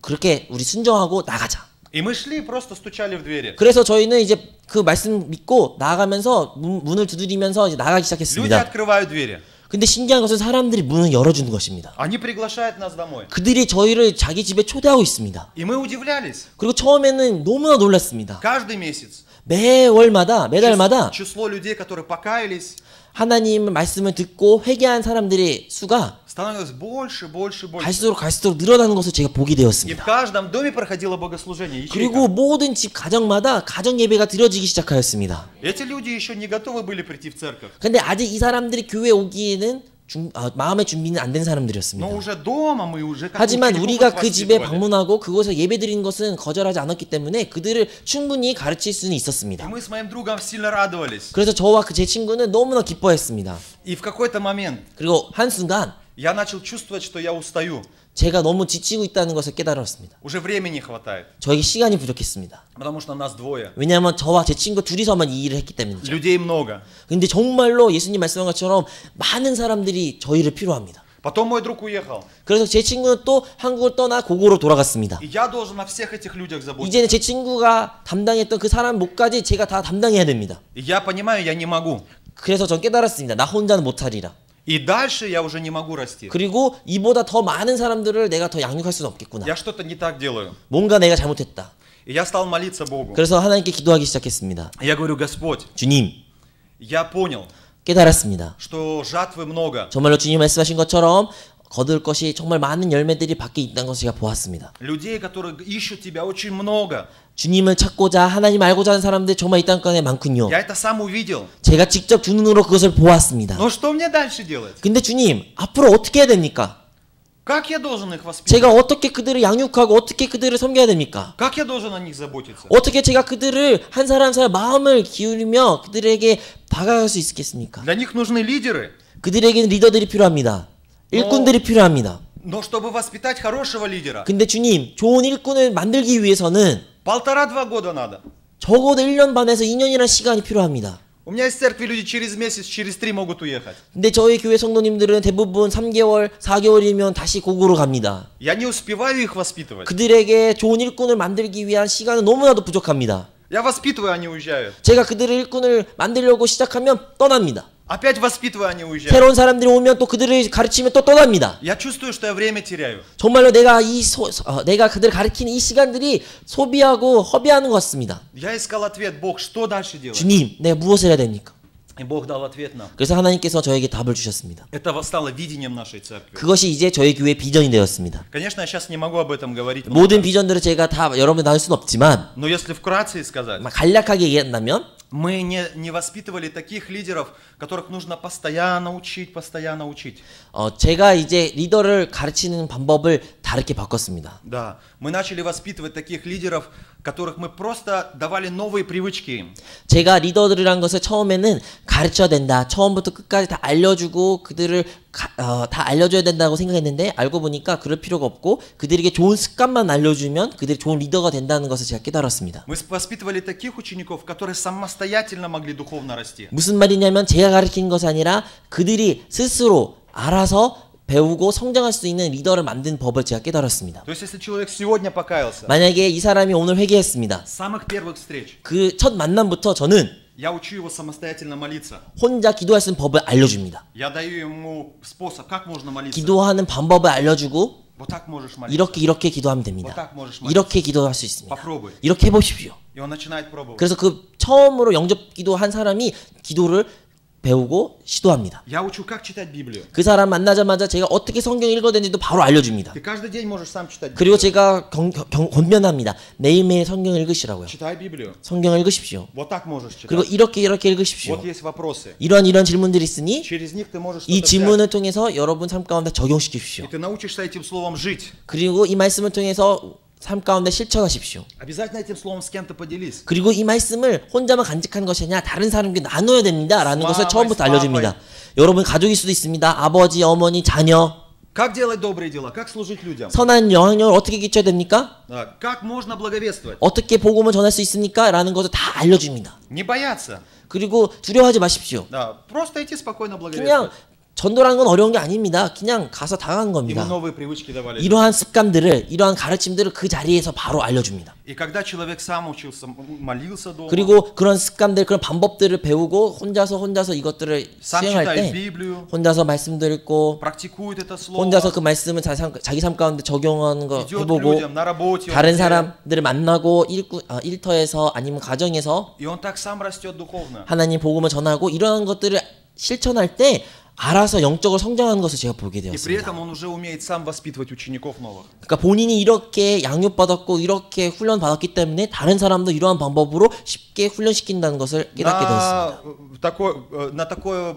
그렇게 우리 순종하고 나가자. И мы шли, просто стучали в двери. 그래서 저희는 이제 그 말씀 믿고 나가면서 문을 두드리면서 이제 나가기 Люди 시작했습니다. открывают двери. 근데 신기한 것은 사람들이 문을 열어주는 것입니다. Они приглашают нас домой. 그들이 저희를 자기 집에 초대하고 있습니다. И мы удивлялись. 그리고 처음에는 너무나 놀랐습니다. Каждый месяц 매달마다 число людей, которые покаялись, 하나님 말씀을 듣고 회개한 사람들의 수가 становилось больше. 갈수록 늘어나는 것을 제가 보게 И в 되었습니다. каждом доме проходило богослужение. 그리고 ячейка. 모든 집 가정마다 가정 예배가 드려지기 시작하였습니다. Эти люди еще не готовы были прийти в церковь. 근데 아직 이 사람들이 교회 오기에는 마음의 준비는 안 된 Но 사람들이었습니다. уже дома мы уже как 하지만 учеников 우리가 그 집에 воспитывали. 방문하고 그곳에 예배 드리는 것은 거절하지 않았기 때문에 그들을 충분히 가르칠 수는 И 있었습니다. мы с моим другом сильно радовались. 그래서 저와 제 친구는 너무나 기뻐했습니다. И в какой-то момент 그리고 한순간 я начал чувствовать, что я устаю. 제가 너무 지치고 있다는 것을 깨달았습니다. Уже времени не хватает. 저에게 시간이 부족했습니다. Потому что нас двое. 왜냐하면 저와 제 친구 둘이서만 이 일을 했기 때문이죠. Людей много. 근데 정말로 예수님 말씀한 것처럼 많은 사람들이 저희를 필요합니다. Потом мой друг уехал. 그래서 제 친구는 또 한국을 떠나 고고로 돌아갔습니다. И я должен о всех этих людях заботиться. 이제는 제 친구가 담당했던 그 사람 몫까지 제가 다 담당해야 됩니다. И я понимаю, я не могу. 그래서 전 깨달았습니다. 나 혼자는 못하리라. И дальше я уже не могу расти. 그리고 이보다 더 많은 사람들을 내가 더 양육할 수는 없겠구나. Я что-то не так делаю. 뭔가 내가 잘못했다. И я стал молиться Богу. 그래서 하나님께 기도하기 시작했습니다. Я говорю, Господь, 주님, я понял, 깨달았습니다. что жатвы много. 정말로 주님 말씀하신 것처럼 거둘 것이 정말 많은 열매들이 밖에 있다는 것을 제가 보았습니다. Людей, которые ищут тебя, очень много. 주님을 찾고자 하나님 알고자 하는 사람들 정말 이 땅간에 많군요. Я это сам увидел. 제가 직접 두 눈으로 그것을 보았습니다. Но что мне дальше делать? 근데 주님, 앞으로 어떻게 해야 됩니까? Как я должен их воспитывать? 제가 어떻게 그들을 양육하고 어떻게 그들을 섬겨야 됩니까? Как я должен о них заботиться? 어떻게 제가 그들을 한 사람 마음을 기울이며 그들에게 다가갈 수 있겠습니까? Для них нужны лидеры. 그들에게는 리더들이 필요합니다. 일꾼들이 필요합니다. Но чтобы воспитать хорошего лидера, 근데 주님, 좋은 일꾼을 만들기 위해서는 1,5-2 года надо. 적어도 1년 반에서 2년이라는 시간이 필요합니다. У меня есть в церкви люди через месяц, через 3 могут уехать. 근데 저희 교회 성도님들은 대부분 3개월, 4개월이면 다시 고국으로 갑니다. Я не успеваю их воспитывать. 그들에게 좋은 일꾼을 만들기 위한 시간은 너무나도 부족합니다. Я воспитываю, они уезжают. 제가 그들을 일꾼을 만들려고 시작하면 떠납니다. Опять воспитываю, они уезжают. 새로운 사람들이 오면 또 그들을 가르치면 또 떠납니다. Я чувствую, что я время теряю. 정말로 내가 그들을 가르치는 이 시간들이 소비하고 허비하는 것 같습니다. Я искал ответ, Бог, что дальше делать? 주님, 내가 무엇을 해야 됩니까? И Бог дал ответ нам. 그래서 하나님께서 저에게 답을 주셨습니다. Это стало видением нашей церкви. 그것이 이제 저희 교회의 비전이 되었습니다. Конечно, я сейчас не могу об этом говорить. 모든 비전들을 제가 다 여러분에 나눌 수는 없지만 Но если вкратце сказать, 간략하게 얘기한다면 мы не воспитывали таких лидеров, которых нужно постоянно учить. 제가 이제 리더를 가르치는 방법을 다르게 바꿨습니다. Да, мы начали воспитывать таких лидеров, которых мы просто давали новые привычки им. 제가 리더들이란 것을 처음에는 가르쳐야 된다. 처음부터 끝까지 다 알려주고 그들을 다 알려줘야 된다고 생각했는데 알고 보니까 그럴 필요가 없고 그들에게 좋은 습관만 알려주면 그들이 좋은 리더가 된다는 것을 제가 깨달았습니다. Мы воспитывали таких учеников, которые самостоятельно могли духовно расти. 무슨 말이냐면 제가 가르치는 것이 아니라 그들이 스스로 알아서 배우고 성장할 수 있는 리더를 만든 법을 제가 깨달았습니다. То есть, если человек сегодня покаялся, 만약에 이 사람이 오늘 회개했습니다. с самых первых встреч, 그 첫 만남부터 저는 я учу его самостоятельно молиться. 혼자 기도할 수 있는 법을 알려줍니다. Я даю ему способ, как можно молиться. 기도하는 방법을 알려주고 Вот так можешь молиться. 이렇게 기도하면 됩니다. Вот так можешь молиться. 이렇게 기도할 수 있습니다. Попробуй. 이렇게 해보십시오. И он начинает пробовать. 그래서 그 처음으로 영접 기도한 사람이 기도를 배우고 시도합니다. Я учу, как читать Библию. 그 사람 만나자마자 제가 어떻게 성경 읽어야 되는지도 바로 알려줍니다. Ты каждый день можешь сам читать 그리고 Библию. 제가 권면합니다. 매일매일 성경을 읽으시라고요. Читай Библию. 성경을 읽으십시오. Вот так можешь читать. 그리고 이렇게 읽으십시오. Вот есть вопросы. 이런 질문들이 있으니 Через них ты можешь 이 что-то взять. 질문을 통해서 여러분 삶 가운데 적용시키십시오. И ты научишься этим словом жить. 그리고 이 말씀을 통해서 삶 가운데 실천하십시오. Обязательно этим словом с кем-то поделись. 그리고 이 말씀을 혼자만 간직하는 것이 아니라 다른 사람에게 나눠야 된다라는 것을 마마의 처음부터 알려줍니다. 여러분 가족일 수도 있습니다. 아버지, 어머니, 자녀. Как делать добрые дела? Как служить людям? 선한 영향력을 어떻게 끼쳐야 됩니까? Как можно благовествовать? 어떻게 복음을 전할 수 있습니까? 라는 것을 다 알려줍니다. Не бояться. 그리고 두려워하지 마십시오. Да, просто идти спокойно 그냥 благовествовать. 전도라는 건 어려운 게 아닙니다. 그냥 가서 당하는 Ему 겁니다. новые привычки давали. 이러한 습관들을, 이러한 가르침들을 그 자리에서 바로 알려줍니다. И когда человек сам учился, молился дома, 그리고 그런 습관들, 그런 방법들을 배우고 혼자서 이것들을 сам 수행할 читает 때 Библию, 혼자서 말씀도 읽고 практикует это слово, 혼자서 그 말씀을 자기 삶 가운데 적용하는 거 идет к 해보고 людям на работе, 다른 사람들을 만나고 일터에서 아니면 가정에서 и он так сам растет духовно. 하나님 복음을 전하고 이러한 것들을 실천할 때 알아서 영적으로 성장하는 것을 제가 보게 И при 되었습니다. этом он уже умеет сам воспитывать учеников новых. 그러니까 본인이 이렇게 양육받았고 이렇게 훈련받았기 때문에 다른 사람도 이러한 방법으로 쉽게 훈련시킨다는 것을 깨닫게 되었습니다. На такое,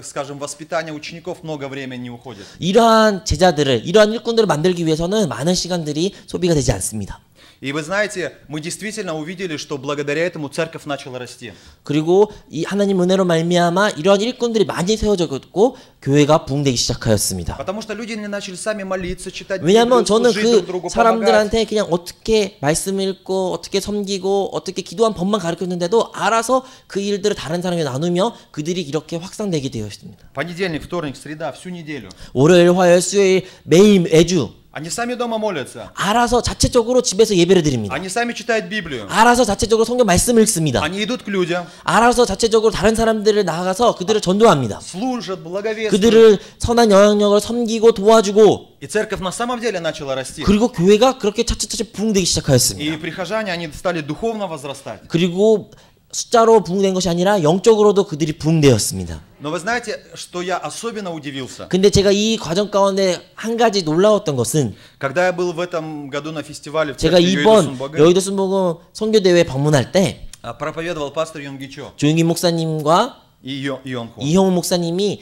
скажем, воспитание учеников много времени не уходит. 이러한 제자들을, 이러한 일꾼들을 만들기 위해서는 많은 시간들이 소비가 되지 않습니다. И вы знаете, мы действительно увидели, что благодаря этому церковь начала расти. 그리고 이 하나님 은혜로 말미암아 이러한 일꾼들이 많이 세워졌고 교회가 부흥되기 시작하였습니다. Потому что люди не начали сами молиться, читать 왜냐하면 Библию, 저는 служить друг 그 другу, помогать. 사람들한테 그냥 어떻게 말씀 읽고 어떻게 섬기고 어떻게 기도한 법만 가르쳤는데도 알아서 그 일들을 다른 사람에게 나누며 그들이 이렇게 확산되게 되었습니다. Понедельник, вторник, среда, всю неделю. 월요일, 화요일, 수요일 매주 Они сами дома молятся. 알아서 자체적으로 집에서 예배를 드립니다. Они сами читают Библию. 알아서 자체적으로 성경 말씀을 읽습니다. Они идут к людям, 알아서 자체적으로 다른 사람들을 나아가서 그들을 전도합니다. служат, благовествуют. 그들을 선한 영향력을 섬기고 도와주고 И церковь на самом деле начала расти. 그리고 교회가 그렇게 차츰 부흥되기 시작하였습니다. И прихожане, они стали духовно возрастать. 그리고 숫자로 부흥된 것이 아니라 영적으로도 그들이 부흥되었습니다. Но вы знаете, что я особенно удивился? 근데 제가 이 과정 가운데 한 가지 놀라웠던 것은 Когда я был в этом году на фестивале в 제가 церкви 이번 Йоида 여의도 순복음 선교대회 방문할 때 проповедовал пастор Йонгичо 조용기 목사님과 и Йонхо. 이형우 목사님이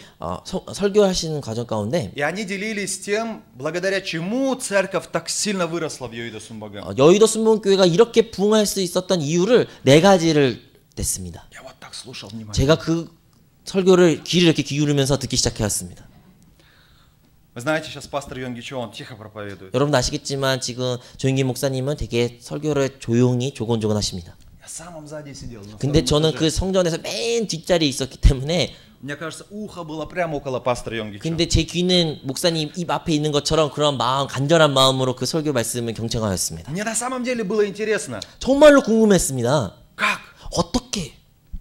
설교하시는 과정 가운데 И они делились тем, благодаря чему церковь так сильно выросла в Йоида Сумбагам. 여의도 순복음교회가 이렇게 부흥할 수 있었던 이유를 네 가지를 냈습니다. Я вот так слушал внимательно. 제가 그 설교를 귀를 이렇게 기울이면서 듣기 시작하였습니다. Вы знаете, сейчас пастор Йонгичо, он тихо проповедует. 여러분 아시겠지만 지금 조용기 목사님은 되게 설교를 조용히 조곤조곤 하십니다. Я самом сзади сидел. на 근데 втором 저는 этаже. 그 성전에서 맨 뒷자리에 있었기 때문에 Мне кажется, ухо было прямо около пастора Йонгичо. 근데 제 귀는 목사님 입 앞에 있는 것처럼 그런 마음 간절한 마음으로 그 설교 말씀을 경청하였습니다. Мне на самом деле было интересно, 정말로 궁금했습니다. как 어떻게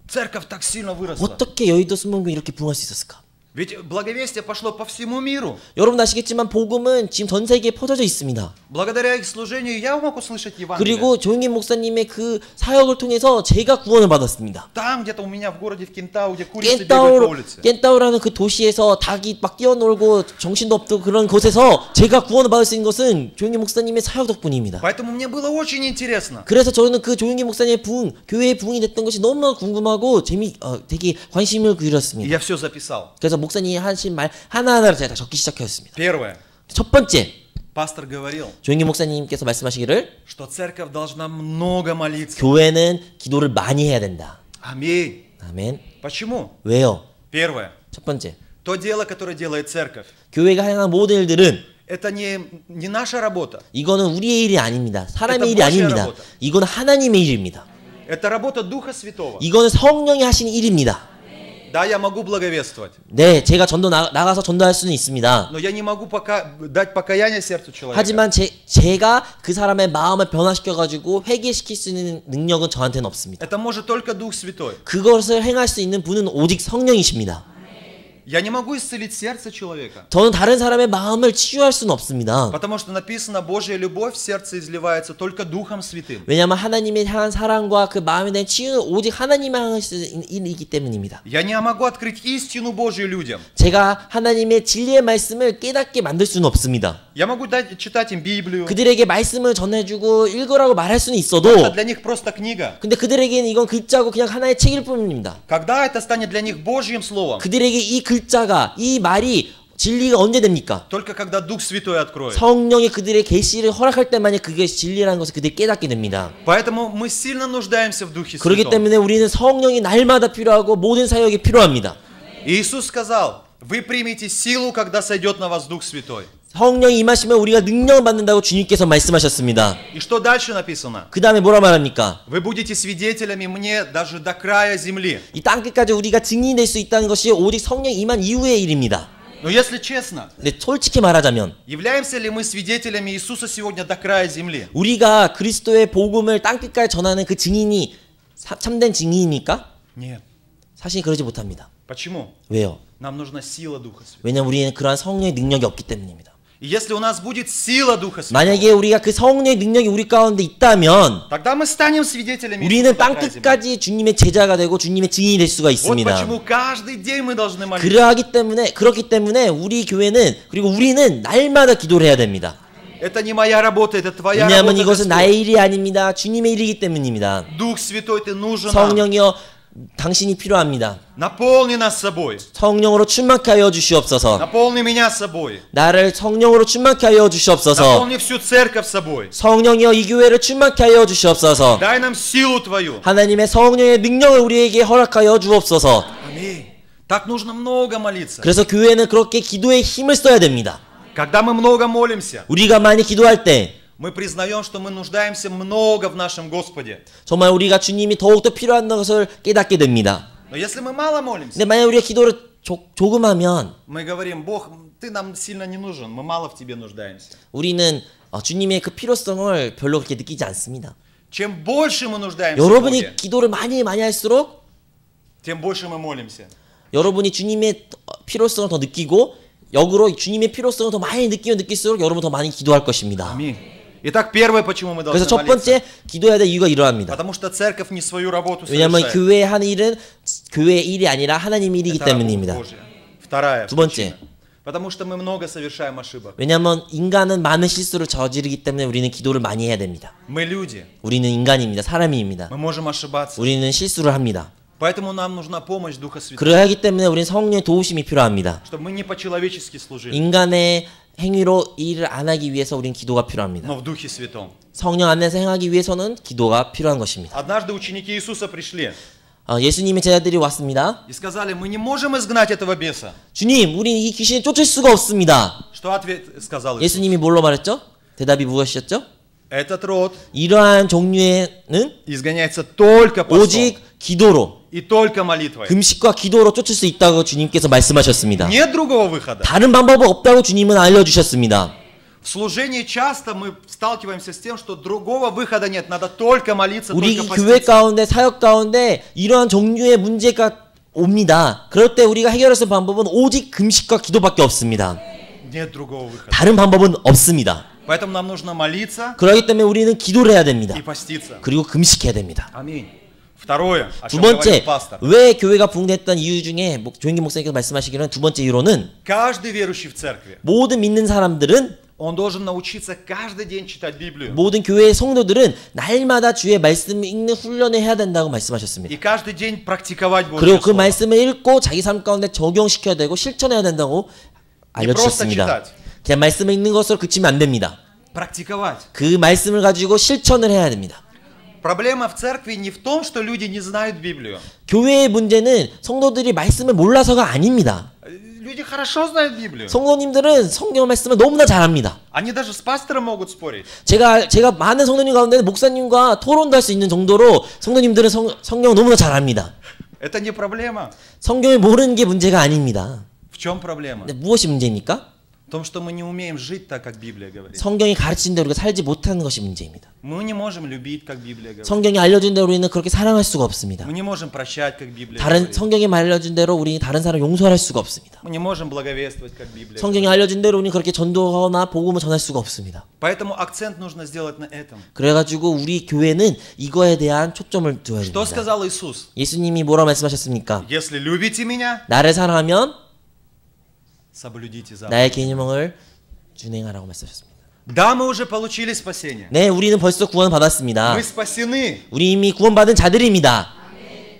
церковь так сильно выросла. 어떻게 여의도 순복음교회 이렇게 부흥할 수 있었을까? Ведь благовестие пошло по всему миру. 여러분 아시겠지만 복음은 지금 전 세계에 퍼져져 있습니다. Благодаря их служению я мог услышать Евангелие. 그리고 조용기 목사님의 그 사역을 통해서 제가 구원을 받았습니다. Там где-то у меня в городе в Кентау, где курицы бегают по улице. 켄타우라는 그 도시에서 닭이 막 뛰어놀고 정신도 없고 그런 곳에서 제가 구원을 받을 수 있는 것은 조용기 목사님의 사역 덕분입니다. Поэтому мне было очень интересно. 그래서 저는 그 조용기 목사님의 부흥, 교회의 부흥이 됐던 것이 너무나 궁금하고 되게 관심을 И 기울였습니다. я все записал. 그래서 목사님이 하신 말 하나하나를 제가 다 적기 시작하였습니다. Первое. 첫 번째, Пастор говорил, 조용기 목사님께서 말씀하시기를 что церковь должна много молиться. 교회는 기도를 많이 해야 된다. Аминь. 아멘. Почему? 왜요? Первое. 첫 번째, То дело, которое делает церковь, 교회가 행하는 모든 일들은 это не наша работа. 이거는 우리의 일이 아닙니다. 사람의 일단 일이 아닙니다. 무엇이야, работа? 이거는 하나님의 일입니다. Это работа Духа Святого. 이거는 성령이 하신 일입니다. Да, я могу благовествовать, 네, 제가 전도 나가서 전도할 수는 있습니다. но я не могу дать покаяние сердцу человека. 하지만 제가 그 사람의 마음을 변화시켜가지고 회개시킬 수 있는 능력은 저한테는 없습니다. Это может только Дух Святой. 그것을 행할 수 있는 분은 오직 성령이십니다. Я не могу исцелить сердце человека, 저는 다른 사람의 마음을 치유할 수는 없습니다. потому что написано, Божья любовь в сердце изливается только Духом Святым. 왜냐하면 하나님의 향한 사랑과 그 마음에 대한 치유는 오직 하나님만 향할 수 있는 일이기 때문입니다. Я не могу открыть истину Божью людям. 제가 하나님의 진리의 말씀을 깨닫게 만들 수는 없습니다. Я могу читать им Библию. 그들에게 말씀을 전해주고 읽으라고 말할 수는 있어도 Это для них просто книга. 근데 그들에게는 이건 글자고 그냥 하나의 책일 뿐입니다. Когда это станет для них Божьим Словом? 그들에게 이 글자가 이 말이 진리가 언제 됩니까? Только когда Дух Святой откроет. 성령이 그들의 계시를 허락할 때만이 그게 진리라는 것을 그들이 깨닫게 됩니다. Поэтому мы сильно нуждаемся в Духе 그렇기 Святом. 때문에 우리는 성령이 날마다 필요하고 모든 사역이 필요합니다. Иисус сказал, вы примете силу, когда сойдет на вас Дух Святой. 성령이 임하시면 우리가 능력을 받는다고 주님께서 말씀하셨습니다. И что дальше написано? 그 다음에 뭐라 말합니까? Вы будете свидетелями мне даже до края земли. 이 땅끝까지 우리가 증인이 될 수 있다는 것이 오직 성령 임한 이후의 일입니다. Но если честно, 근데 솔직히 말하자면 являемся ли мы свидетелями Иисуса сегодня до края земли? 우리가 그리스도의 복음을 땅끝까지 전하는 그 증인이 참된 증인입니까? Нет. 사실 그러지 못합니다. Почему? 왜요? Нам нужна сила Духа Святого. 왜냐하면 우리는 그러한 성령의 능력이 없기 때문입니다. И если у нас будет сила Духа Святого, 만약에 우리가 그 성령의 능력이 우리 가운데 있다면 тогда мы станем свидетелями 우리는 Иисуса до края земли. 땅끝까지 주님의 제자가 되고 주님의 증인이 될 수가 Вот 있습니다. почему каждый день мы должны молиться. 그렇기 때문에 우리 교회는 그리고 우리는 날마다 기도를 해야 됩니다. Это не моя работа, это твоя 왜냐하면 работа, 이것은 Господь. 나의 일이 아닙니다. 주님의 일이기 때문입니다. Дух Святой, ты нужен нам. 성령이여 당신이 필요합니다. Наполни нас собой. 성령으로 충만케 하여 주시옵소서. Наполни меня собой. 나를 성령으로 충만케 하여 주시옵소서. Наполни всю церковь собой. 성령이여 이 교회를 충만케 하여 주시옵소서. Дай нам силу Твою. 하나님의 성령의 능력을 우리에게 허락하여 주옵소서. Аминь. Так нужно много молиться. 그래서 교회는 그렇게 기도에 힘을 써야 됩니다. Когда мы много молимся, 우리가 많이 기도할 때 мы признаем, что мы нуждаемся много в нашем Господе. 정말 우리가 주님이 더욱더 필요한 것을 깨닫게 됩니다. Но если мы мало молимся, 근데 만약 우리가 기도를 조금 하면 мы говорим, Бог, ты нам сильно не нужен, мы мало в тебе нуждаемся. 우리는 주님의 그 필요성을 별로 그렇게 느끼지 않습니다. Чем больше мы нуждаемся в 여러분이 Боге, 기도를 많이 할수록 тем больше мы молимся. 여러분이 주님의 필요성을 더 느끼고 역으로 주님의 필요성을 더 많이 느끼면 느낄수록 여러분 더 많이 기도할 것입니다. Аминь. Итак, первое, почему мы должны 그래서 첫 молиться. 번째 기도해야 될 이유가 이러합니다. Потому что церковь не свою работу 왜냐하면 совершает. 교회에 하는 일은 교회의 일이 아니라 하나님의 일이기 Это работа 때문입니다. Божья. Вторая 두 번째, причина. Потому что мы много совершаем ошибок. 왜냐하면 인간은 많은 실수를 저지르기 때문에 우리는 기도를 많이 해야 됩니다. Мы люди. 우리는 인간입니다. 사람입니다. Мы можем ошибаться. 우리는 실수를 합니다. Поэтому нам нужна помощь Духа Святого. 그래야 하기 때문에 우리는 성령의 도우심이 필요합니다. Чтобы мы не по-человечески служили, 인간의 행위로 일을 안 하기 위해서 우리는 기도가 필요합니다. но в Духе Святом. 성령 안에서 행하기 위해서는 기도가 필요한 것입니다. Однажды ученики Иисуса пришли 예수님의 제자들이 왔습니다. и сказали, мы не можем изгнать этого беса. 주님, 우리는 이 귀신을 쫓을 수가 없습니다. Что ответ сказал Иисус? 예수님이 뭘로 말했죠? 대답이 무엇이었죠? Этот род 이러한 종류에는 изгоняется только постом 오직 기도로, и только молитвой. 금식과 기도로 쫓을 수 있다고 주님께서 말씀하셨습니다. Нет другого выхода. 다른 방법은 없다고 주님은 알려주셨습니다. В служении часто мы сталкиваемся с тем, что другого выхода нет. Надо только молиться, 우리 только 교회 поститься. 가운데, 사역 가운데 이러한 종류의 문제가 옵니다. 그럴 때 우리가 해결할 수 있는 방법은 오직 금식과 기도밖에 없습니다. Нет другого выхода. 다른 방법은 없습니다. Поэтому нам нужно молиться 그렇기 때문에 우리는 기도를 해야 됩니다. и поститься. 그리고 금식해야 됩니다. Аминь. Второе, о 두 чем говорил 번째, пастор. 왜 교회가 붕괴했던 이유 중에 조영기 목사님께서 말씀하시기로는 두 번째 이유로는 Каждый верующий в церкви, 모든 믿는 사람들은 он должен научиться каждый день читать Библию. 모든 교회의 성도들은 날마다 주의 말씀을 읽는 훈련을 해야 된다고 말씀하셨습니다. И каждый день практиковать Божье 그리고 그 Слово. 말씀을 읽고 자기 삶 가운데 적용시켜야 되고 실천해야 된다고 알려주셨습니다. 그냥 말씀을 읽는 것으로 그치면 안 됩니다. Практиковать. 그 말씀을 가지고 실천을 해야 됩니다. Проблема в церкви не в том, что люди не знают Библию. 교회의 문제는 성도들이 말씀을 몰라서가 아닙니다. Люди хорошо знают Библию. 성도님들은 성경 말씀을 너무나 잘합니다. Они даже с пастором могут спорить. 제가 많은 성도님 가운데 목사님과 토론도 할 수 있는 정도로 성도님들은 성경을 너무나 잘합니다. Это не проблема. 성경을 모르는 게 문제가 아닙니다. В чем проблема? 근데 무엇이 문제입니까? В том, что мы не умеем жить так, как Библия говорит. 성경이 가르친 대로 우리가 살지 못하는 것이 문제입니다. Мы не можем любить, как Библия говорит. 성경이 알려준 대로 우리는 그렇게 사랑할 수가 없습니다. Мы не можем прощать, как Библия 다른 говорит. 성경이 알려준 대로 우리 다른 사람 용서할 수가 없습니다. Мы не можем благовествовать, как Библия 성경이 говорит. 알려준 대로 우리는 그렇게 전도하거나 복음을 전할 수가 없습니다. Поэтому акцент нужно сделать на этом. 그래가지고 우리 교회는 이거에 대한 초점을 둬야 Что 됩니다. сказал Иисус? 예수님이 뭐라 말씀하셨습니까? Если любите меня, 나를 사랑하면 соблюдите 나의 заповеди. 계명을 준행하라고 말씀하셨습니다. Да, мы уже получили спасение. 네, 우리는 벌써 구원 받았습니다. Мы спасены. 우리 이미 구원받은 자들입니다.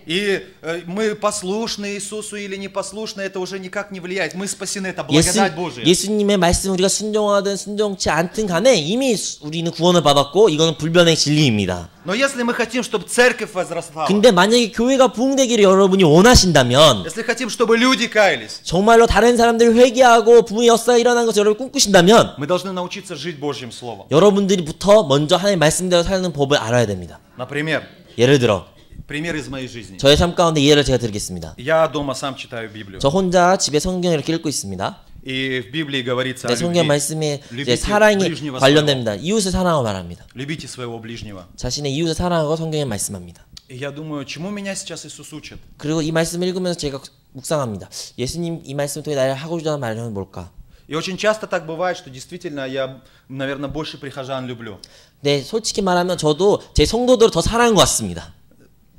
И мы послушны Иисусу или непослушны, это уже никак не влияет. Мы спасены, это благодать Божия. 예수님의 말씀 우리가 순종하든 순종치 않든 간에 이미 우리는 구원을 받았고 이거는 불변의 진리입니다. Но если мы хотим, чтобы церковь возрастала, 근데 만약에 교회가 부흥되기를 여러분이 원하신다면 если хотим, чтобы люди каялись, 정말로 다른 사람들 회개하고 부흥의 역사가 일어나는 것을 여러분 꿈꾸신다면 мы должны научиться жить Божьим Словом. 여러분들이부터 먼저 하나님의 말씀대로 사는 법을 알아야 됩니다. Например, 예를 들어 пример из моей жизни. 저의 삶 가운데 예를 제가 드리겠습니다. Я дома сам читаю Библию. 저 혼자 집에 성경을 이렇게 읽고 있습니다. И в Библии говорится о 네, 성경 любви. 말씀에 이제 Любите 사랑이 ближнего своего. 관련됩니다. 이웃을 사랑하고 말합니다. Любите своего ближнего. 자신의 이웃을 사랑하고 성경에 말씀합니다. И я думаю, чему меня сейчас Иисус учит? 그리고 이 말씀을 읽으면서 제가 묵상합니다. 예수님 이 말씀 통해 나를 하고자 하는 말은 뭘까? И очень часто так бывает, что действительно я, наверное, больше прихожан люблю. 네, 솔직히 말하면 저도 제 성도들을 더 사랑한 것 같습니다.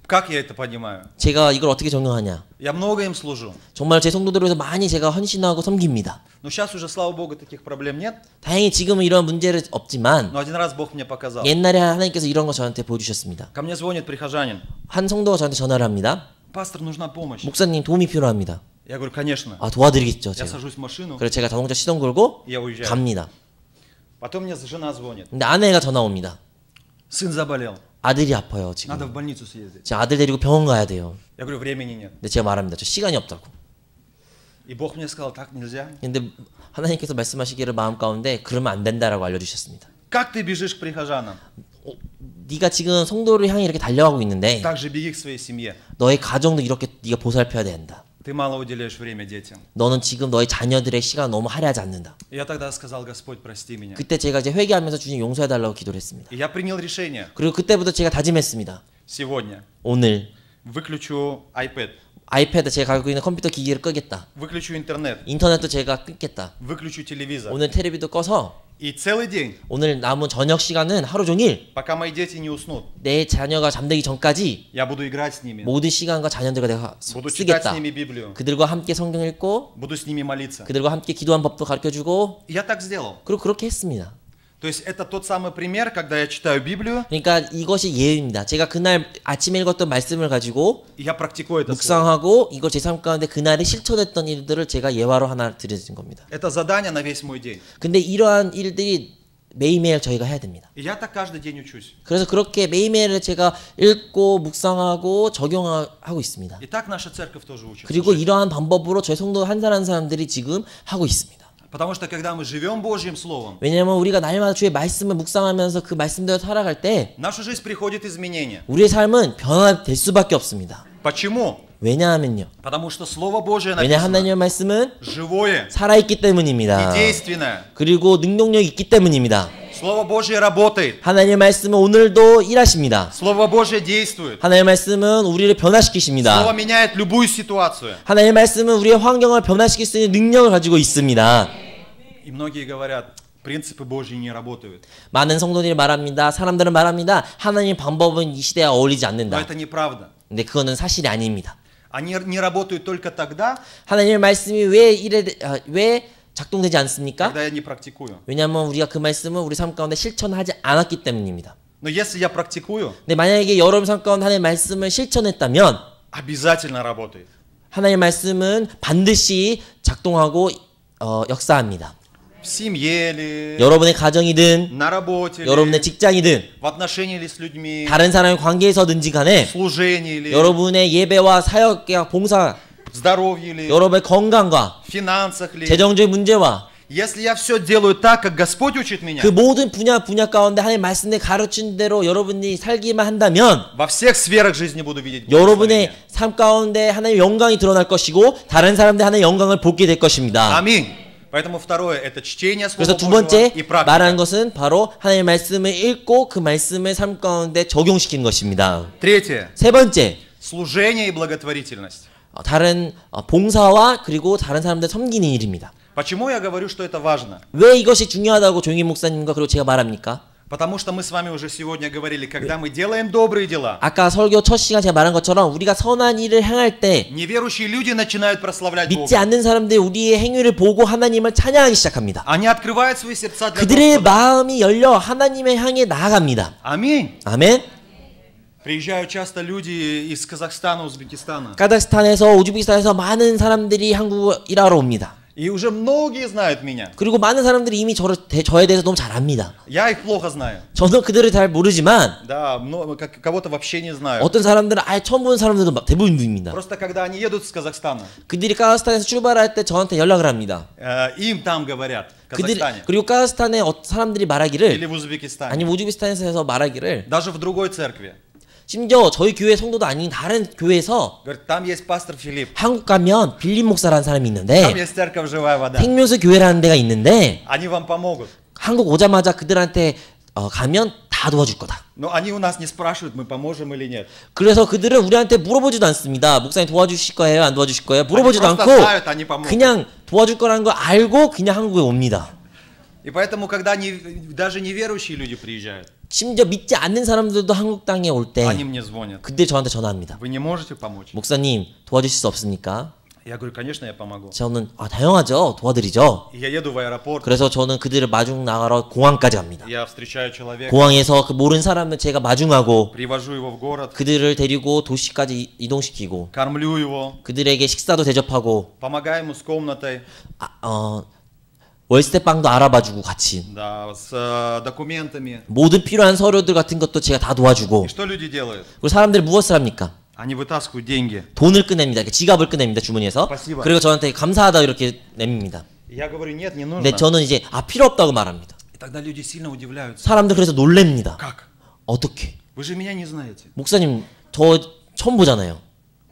Как я это понимаю? 제가 이걸 어떻게 적용하냐? Я много им служу. 정말 제 성도들을 위해서 많이 제가 헌신하고 섬깁니다. Но сейчас уже, слава Богу, таких проблем нет. 다행히 지금은 이런 문제는 없지만 Но один раз Бог мне показал. 옛날에 하나님께서 이런 거 저한테 보여주셨습니다. Ко мне звонит прихожанин. 한 성도가 저한테 전화를 합니다. Пастор, нужна помощь. 목사님 도움이 필요합니다. Я говорю, конечно. 아, 도와드리겠죠. Я 제가. сажусь в машину, 그래서 제가 자동차 시동 걸고 и я уезжаю. 갑니다. Потом мне жена звонит. 근데 아내가 전화 옵니다. Сын заболел. 아들이 아파요 지금. Надо в больницу съездить. 제 아들 데리고 병원 가야 돼요. Я говорю, времени нет. 근데 제가 말합니다. 저 시간이 없다고. И Бог мне сказал, так нельзя. 근데 하나님께서 말씀하시기를 마음 가운데 그러면 안 된다라고 알려주셨습니다. Как ты бежишь к прихожанам? 네가 지금 성도를 향해 이렇게 달려가고 있는데 Так же беги к своей семье. 너의 가정도 이렇게 네가 보살펴야 된다. Ты мало уделяешь время детям. 너는 지금 너의 자녀들의 시간 너무 할애하지 않는다. И я тогда сказал, Господь, прости меня. 그때 제가 이제 회개하면서 주님 용서해달라고 기도를 했습니다. И я принял решение. 그리고 그때부터 제가 다짐했습니다. Сегодня 오늘 выключу iPad, 아이패드 제가 갖고 있는 컴퓨터 기기를 끄겠다. выключу интернет, 인터넷도 제가 끊겠다. выключу телевизор. 오늘 텔레비도 꺼서 И целый день, 오늘 남은 저녁 시간은 하루 종일 пока мои дети не уснут, 내 자녀가 잠들기 전까지 я буду играть с ними, 모든 시간과 자녀들과 내가 буду читать с 쓰겠다. ними Библию, 그들과 함께 성경 읽고 буду с ними молиться. 그들과 함께 기도한 법도 가르쳐주고 И я так сделал. 그리고 그렇게 했습니다. То есть это тот самый пример, когда я читаю Библию, 그러니까 이것이 예입니다. 제가 그날 아침에 읽었던 말씀을 가지고 и я практикую это. слово. 묵상하고 이걸 제 삶 가운데 그날에 실천했던 일들을 제가 예화로 하나 드려진 겁니다. Это задание на весь мой день. 근데 이러한 일들이 매일매일 저희가 해야 됩니다. И я так каждый день учусь. 그래서 그렇게 매일매일 제가 읽고 묵상하고 적용하고 있습니다. И так наша церковь тоже учится. 그리고 이러한 방법으로 저희 성도 한 사람 사람들이 지금 하고 있습니다. Потому что когда мы живем Божьим Словом, 왜냐하면 우리가 날마다 주의 말씀을 묵상하면서 그 말씀대로 살아갈 때 в нашу жизнь приходит изменение. 우리의 삶은 변화될 수밖에 없습니다. Почему? 왜냐하면요. Потому что Слово Божие 왜냐 написано 하나님의 말씀은 живое 살아있기 때문입니다. и действенное. 그리고 능력력이 있기 때문입니다. Слово Божие работает. 하나님의 말씀은 오늘도 일하십니다. Слово Божие действует. 하나님의 말씀은 우리를 Слово 변화시키십니다. меняет любую ситуацию. 하나님의 말씀은 우리의 환경을 변화시킬 수 있는 능력을 가지고 있습니다. И многие говорят, принципы Божьи не работают. 많은 성도들이 말합니다. 사람들은 말합니다. 하나님의 방법은 이 시대에 어울리지 Но 않는다. это неправда. 근데 그거는 사실이 아닙니다. Они не работают только тогда, 하나님의 말씀이 왜 작동되지 않습니까? когда я не практикую. 왜냐하면 우리가 그 말씀을 우리 삶 가운데 실천하지 않았기 때문입니다. Но если я практикую, 근데 만약에 여러분 삶 가운데 하나님의 말씀을 실천했다면 обязательно работает. 하나님의 말씀은 반드시 작동하고 역사합니다. В семье ли, 여러분의 가정이든 на работе 여러분의 ли, 직장이든 в отношении ли с людьми, 다른 사람의 관계에서든지 간에 в служении ли, 여러분의 예배와 사역과 봉사, в здоровье ли, 여러분의 건강과 в финансах ли. 재정적인 문제와 Если я все делаю так, как Господь учит меня, 그 모든 분야 가운데 하나님 말씀에 가르친 대로 여러분이 살기만 한다면 во всех сферах жизни буду видеть 여러분의 благословение. 삶 가운데 하나님의 영광이 드러날 것이고 다른 사람들 하나님의 영광을 보게 될 것입니다. Аминь. Поэтому второе это чтение 그래서 Слова 두 Божьего 번째 и 말하는 практика. 것은 바로 하나님의 말씀을 읽고 그 말씀을 삶 가운데 적용시키는 것입니다. Третье 세 번째, служение и благотворительность. 다른 봉사와 그리고 다른 사람들 섬기는 일입니다. Почему я говорю, что это важно? 왜 이것이 중요하다고 조용희 목사님과 그리고 제가 말합니까? Потому что мы с вами уже сегодня говорили, когда мы делаем добрые дела, 아까 설교 첫 시간 제가 말한 것처럼 우리가 선한 일을 행할 때 неверующие люди начинают прославлять 믿지 Бога. 않는 사람들이 우리의 행위를 보고 하나님을 찬양하기 시작합니다. Они открывают свои сердца для 그들의 Господа. 마음이 열려 하나님의 향해 나아갑니다. Аминь. 아멘. Приезжают часто люди из Казахстана, Узбекистана. 카자흐스탄에서 우즈베키스탄에서 많은 사람들이 한국에 일하러 옵니다. И уже многие знают меня. 그리고 많은 사람들이 이미 저에 대해서 너무 잘 압니다. Я их плохо знаю. 저는 그들을 잘 모르지만 Да, кого-то вообще не знаю. 어떤 사람들은 아예 처음 보는 사람들도 대부분입니다. Просто когда они едут с Казахстана, 그들이 카자흐스탄에서 출발할 때 저한테 연락을 합니다. им там говорят, в Казахстане 그리고 카자흐스탄의 사람들이 или 말하기를 в Узбекистане, 아니면 우즈베키스탄에서 해서 말하기를 даже в другой церкви. 심지어 저희 교회 성도도 아닌 다른 교회에서 Говорят, там есть пастор Филипп, 한국 가면 빌립 목사라는 사람이 там 있는데 есть церковь Живая вода. 생명수 교회라는 데가 있는데 Они вам помогут. 한국 오자마자 그들한테 가면 다 도와줄 거다. Но они у нас не спрашивают, мы поможем или нет. 그래서 그들은 우리한테 물어보지도 않습니다. 목사님 도와주실 거예요? 안 도와주실 거예요? 물어보지도 Они просто 않고 знают, они помогут. 그냥 도와줄 거라는 걸 알고 그냥 한국에 옵니다. И поэтому, когда даже неверующие люди приезжают, 심지어 믿지 않는 사람들도 한국 땅에 올 때 они мне звонят. 그때 저한테 전화합니다. Вы не можете помочь? 목사님 도와주실 수 없습니까? Я говорю, конечно, я помогу. 저는 당연하죠. 도와드리죠. И я еду в аэропорт, 그래서 저는 그들을 마중 나가러 공항까지 갑니다. я встречаю человека, 공항에서 그 모르는 사람을 제가 마중하고 привожу его в город, 그들을 데리고 도시까지 이동시키고 кормлю его, 그들에게 식사도 대접하고 помогаю ему с комнатой, 월세방도 알아봐주고 같이 да, с документами. 모든 필요한 서류들 같은 것도 제가 다 도와주고 И что люди делают? 그리고 사람들이 무엇을 합니까? Они вытаскивают деньги. 돈을 꺼냅니다. 이렇게 지갑을 꺼냅니다. 주머니에서. Спасибо. 그리고 저한테 감사하다 이렇게 냅니다. Я говорю, нет, не нужно. 근데 저는 이제 필요 없다고 말합니다. И тогда люди сильно удивляются. 사람들 그래서 놀랍니다. Как? 어떻게? Вы же меня не знаете. 목사님 저 처음 보잖아요.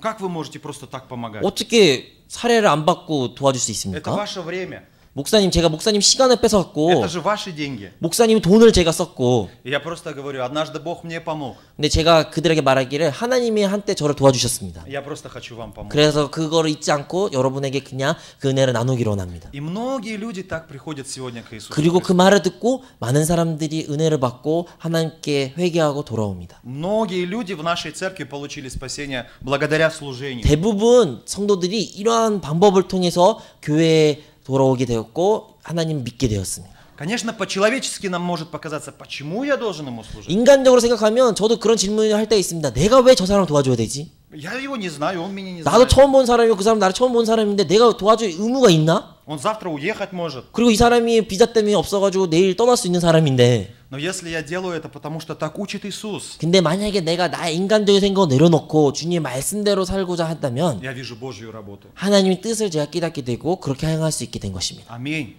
Как вы можете просто так помогать? 어떻게 사례를 안 받고 도와줄 수 Это 있습니까? ваше время. 목사님 제가 목사님 시간을 뺏어갖고 Это же ваши деньги. 목사님 돈을 제가 썼고 И я просто говорю, однажды Бог мне помог. 근데 제가 그들에게 말하기를 하나님이 한때 저를 도와주셨습니다. Я просто хочу вам помочь. 그래서 그거를 잊지 않고 여러분에게 그냥 그 은혜를 나누기로 원합니다. И многие люди так приходят сегодня к Иисусу. 그리고 그 말을 듣고 많은 사람들이 은혜를 받고 하나님께 회개하고 돌아옵니다. Многие люди в нашей церкви получили спасение благодаря служению. 대부분 성도들이 이러한 방법을 통해서 교회에 돌아오게 되었고 하나님 믿게 되었습니다. Конечно, по-человечески нам может показаться, почему я должен ему служить? 인간적으로 생각하면 저도 그런 질문을 할 때 있습니다. 내가 왜 저 사람을 도와줘야 되지? Я его не знаю, он меня не 나도 знает. 처음 본 사람이고 그 사람 나를 처음 본 사람인데 내가 도와줄 의무가 있나? Он завтра уехать может. 그리고 이 사람이 비자 때문에 없어가지고 내일 떠날 수 있는 사람인데 Но если я делаю это, потому что так учит Иисус, 근데 만약에 내가 나의 인간적인 생각을 내려놓고 주님의 말씀대로 살고자 한다면 я вижу Божью работу. 하나님의 뜻을 제가 깨닫게 되고 그렇게 행할 수 있게 된 것입니다. Аминь.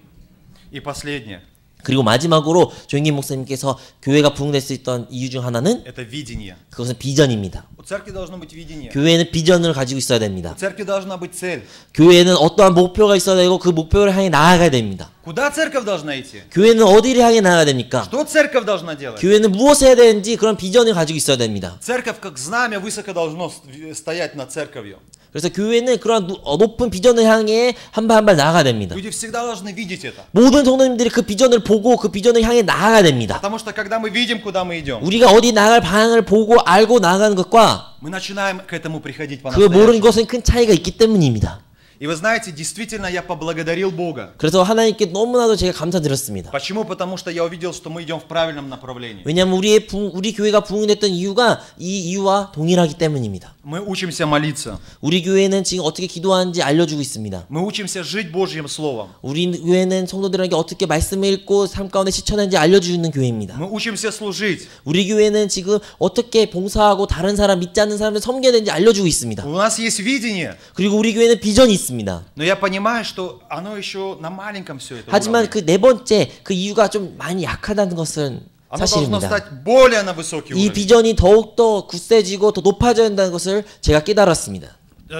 И последнее. 그리고 마지막으로 조영기 목사님께서 교회가 부흥될 수 있던 이유 중 하나는 Это видение. 그것은 비전입니다. У церкви должно быть видение. 교회는 비전을 가지고 있어야 됩니다. У церкви должна быть цель. 교회는 어떠한 목표가 있어야 되고 그 목표를 향해 나아가야 됩니다. Куда церковь должна идти? 교회는 어디를 향해 나아가야 됩니까? Что церковь должна делать? 교회는 무엇을 해야 되는지 그런 비전을 가지고 있어야 됩니다. Церковь как знамя высоко должно стоять над церковью. 그래서 교회는 그런 높은 비전을 향해 한 발 한 발 나아가야 됩니다. Люди всегда должны видеть это. 모든 성도님들이 그 비전을 보고 그 비전을 향해 나아가야 됩니다. Потому что когда мы видим, куда мы идем, 우리가 어디 나아갈 방향을 보고 알고 나아가는 것과 мы начинаем к этому приходить 그 모르는 по-настоящему. 것은 큰 차이가 있기 때문입니다. И вы знаете, действительно, я поблагодарил Бога. 그래서 하나님께 너무나도 제가 감사드렸습니다. Почему? Потому что я увидел, что мы идем в правильном направлении. 왜냐하면 우리 교회가 부흥됐던 이유가 이 이유와 동일하기 때문입니다. Мы учимся молиться. 우리 교회는 지금 어떻게 기도하는지 알려주고 있습니다. Мы учимся жить Божьим Словом. 우리 교회는 성도들에게 어떻게 말씀을 읽고 삶 가운데 실천하는지 알려주는 교회입니다. Мы учимся служить. 우리 교회는 지금 어떻게 봉사하고 다른 사람 믿지 않는 사람들 섬겨야 되는지 알려주고 있습니다. У нас есть видение. 그리고 우리 교회는 비전이 있습니다. 있습니다. Но я понимаю, что оно еще на маленьком все это 하지만 уровне. 그 네 번째 그 이유가 좀 많이 약하다는 것은 Оно должно 사실입니다. стать более на высокий 이 уровень. 비전이 더욱더 굳세지고 더 높아져야 한다는 것을 제가 깨달았습니다.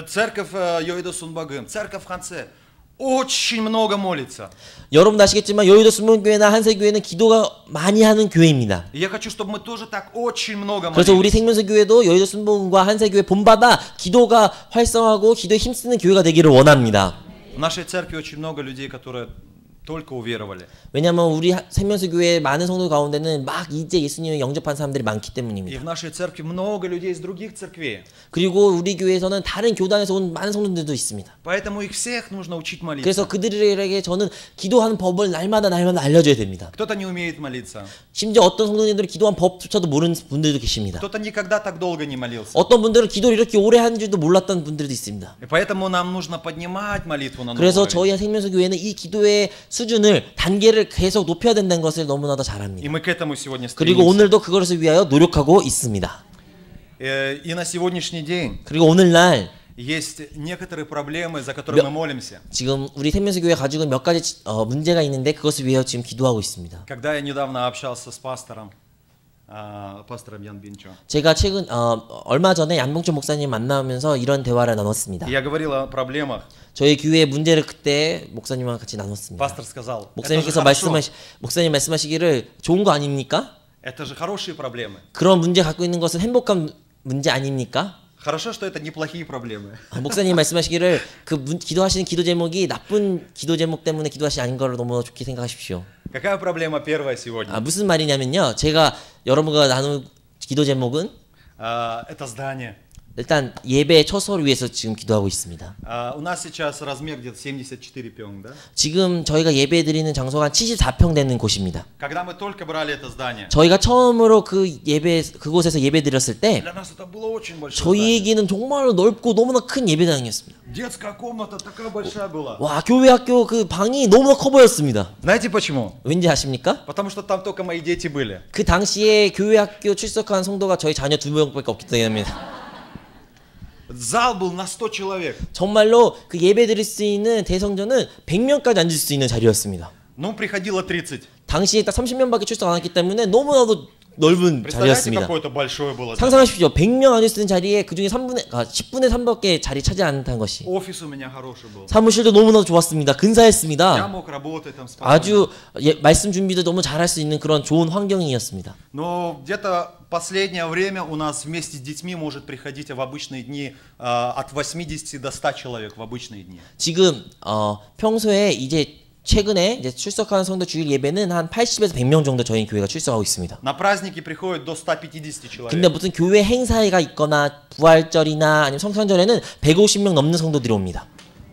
Церковь Йоида Сунбагым, церковь Ханце очень много молится. 여러분도 아시겠지만 여의도 순복음교회나 한세교회는 기도가 많이 하는 교회입니다. И я хочу, чтобы мы тоже так очень много 그래서 우리 молились. 생명수교회도 여의도 순복음과 한세교회 본받아 기도가 활성하고 기도에 힘쓰는 교회가 되기를 원합니다. В нашей церкви очень много людей, которые только уверовали. 왜냐하면 우리 생명수교회 많은 성도 가운데는 막 이제 예수님을 영접한 사람들이 많기 И 때문입니다. в нашей церкви много людей из других церквей. 그리고 우리 교회에서는 다른 교단에서 온 많은 성도들도 있습니다. Поэтому их всех нужно учить молиться. 그래서 그들에게 저는 기도하는 법을 날마다 알려줘야 됩니다. Кто-то не умеет молиться. 심지어 어떤 성도님들은 기도한 법조차도 모르는 분들도 계십니다. Кто-то никогда так долго не молился. 어떤 분들은 기도를 이렇게 오래 하는 줄도 몰랐던 분들도 있습니다. И поэтому нам нужно поднимать молитву на новый 그래서 уровень. 저희 생명수교회는 이 기도의 수준을 단계를 계속 높여야 된다는 것을 너무나도 잘 И 압니다. мы к этому сегодня 그리고 стремимся. 오늘도 그것을 위하여 노력하고 있습니다. И на сегодняшний день 그리고 오늘날 есть некоторые проблемы, за которые мы молимся. 지금 우리 생명수교회 가지고 몇 가지 문제가 있는데 그것을 위하여 지금 기도하고 있습니다. Когда я недавно общался с пастором Ян Бинчо, 제가 최근 얼마 전에 양봉철 목사님 만나면서 이런 대화를 나눴습니다. я говорил о проблемах. 저희 교회의 문제를 그때 목사님과 같이 나눴습니다. Пастор сказал, 목사님께서 목사님 말씀하시기를 좋은 거 아닙니까? это же хорошие проблемы. 그런 문제 갖고 있는 것은 행복한 문제 아닙니까? Хорошо, что это неплохие проблемы. 목사님 말씀하시기를 기도하시는 기도 제목이 나쁜 기도 제목 때문에 기도하시지 않은 걸 너무 좋게 생각하십시오. Какая проблема первая сегодня? 무슨 말이냐면요. 제가 여러분과 나눈 기도 제목은 Это здание. 일단 예배 처소를 위해서 지금 기도하고 있습니다. У нас сейчас размер где-то 74 пёнг, да? 지금 저희가 예배 드리는 장소가 한 74평 되는 곳입니다. Когда мы только брали это здание, 저희가 처음으로 그곳에서 예배 드렸을 때 для нас это было очень большое здание. 저희에게는 정말로 넓고 너무나 큰 예배당이었습니다. Детская комната такая большая была. 와, 교회 학교 그 방이 너무나 커 보였습니다. Знаете почему? 왠지 아십니까? Потому что там только мои дети были. 그 당시에 교회 학교 출석한 성도가 저희 자녀 2명밖에 없기 때문입니다. Зал был на 100 человек. 정말로 그 예배 드릴 수 있는 대성전은 100명까지 앉을 수 있는 자리였습니다. Ну, приходило 30. 당시에 딱 30명밖에 출석 안 했기 때문에 너무나도 넓은 Представляете, 자리였습니다. какое-то большое было. 상상하십시오. 100명 앉을 수 있는 자리에 그중에 10분의 3밖에 자리 차지 않는 것이. Офис у меня хороший был. 사무실도 너무나도 좋았습니다. Я 근사했습니다. мог работать там спокойно. 아주 말씀 준비도 너무 잘할 수 있는 그런 좋은 환경이었습니다. Но где-то последнее время у нас вместе с детьми может приходить в обычные дни от 80 до 100 человек в обычные дни. 지금 평소에 최근에 이제 출석하는 성도 주일 예배는 한 80에서 100명 정도 저희 교회가 출석하고 있습니다. На праздники приходит до 150 человек. 근데 무슨 교회 행사가 있거나 부활절이나 아니면 성탄절에는 150명 넘는 성도들이 옵니다.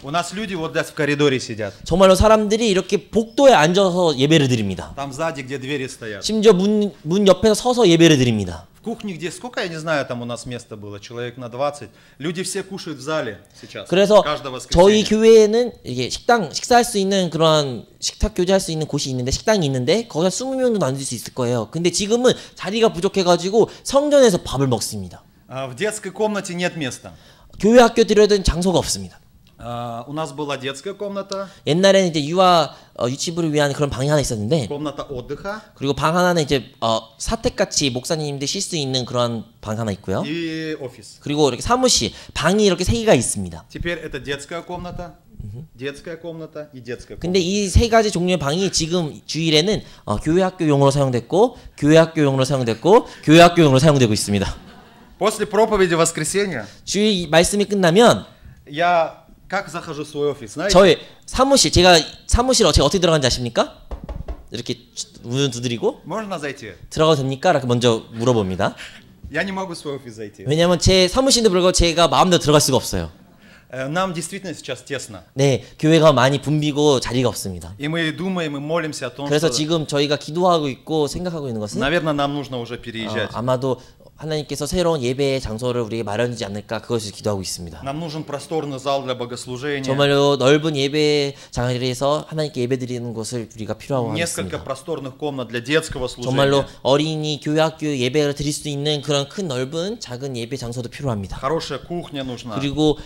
У нас люди вот здесь в коридоре сидят. 정말로 사람들이 이렇게 복도에 앉아서 예배를 드립니다. Там сзади, где двери стоят. 심지어 문 옆에서 서서 예배를 드립니다. В кухне, где сколько, я не знаю, там у нас места было, человек на 20. Люди все кушают в зале сейчас. 그래서 Каждое 저희 воскресенье. 교회에는 이게 식사할 수 있는 그런 식탁 교제할 수 있는 곳이 있는데 식당이 있는데 거기서 20명 정도 앉을 수 있을 거예요. 근데 지금은 자리가 부족해가지고 성전에서 밥을 먹습니다. В детской комнате нет места. 교회 학교 드려야 장소가 없습니다. У нас была детская комната, 옛날에는 이제 유치부를 위한 그런 방이 하나 있었는데 комната отдыха 그리고 방 하나는 이제 사택같이 목사님들 쉴 수 있는 그런 방 하나 있고요. и офис. 그리고 이렇게 사무실 방이 이렇게 3개가 있습니다. Теперь это детская комната и детская 근데 комната. 이 세 가지 종류의 방이 지금 주일에는 교회 학교용으로 사용됐고 교회 학교용으로 사용됐고 교회 학교용으로 사용되고 있습니다. После проповеди воскресенья 주일 말씀이 끝나면 я как захожу в свой офис, знаете? 저의 사무실 제가 어떻게 들어가는지 아십니까? 이렇게 문 두드리고 Можно зайти? 들어가도 됩니까? 이렇게 먼저 물어봅니다. Я не могу в свой офис зайти. 왜냐하면 제 사무실인데 불구하고 제가 마음대로 들어갈 수가 없어요. Нам действительно сейчас тесно. 네, 교회가 많이 붐비고 자리가 없습니다. И мы думаем, и молимся о том, 그래서 что, 지금 저희가 기도하고 있고 생각하고 있는 것은 наверное, нам нужно уже переезжать. 아마도 하나님께서 새로운 예배의 장소를 우리에게 마련하지 않을까 그것을 기도하고 있습니다. Нам нужен просторный зал для богослужения. 정말로 넓은 예배 자리에서 하나님께 예배드리는 것을 우리가 필요하고 Несколько 하겠습니다. просторных комнат для детского служения. 정말로 어린이 교회 학교 예배를 드릴 수 있는 그런 큰 넓은 작은 예배 장소도 필요합니다. Хорошая кухня нужна. 그리고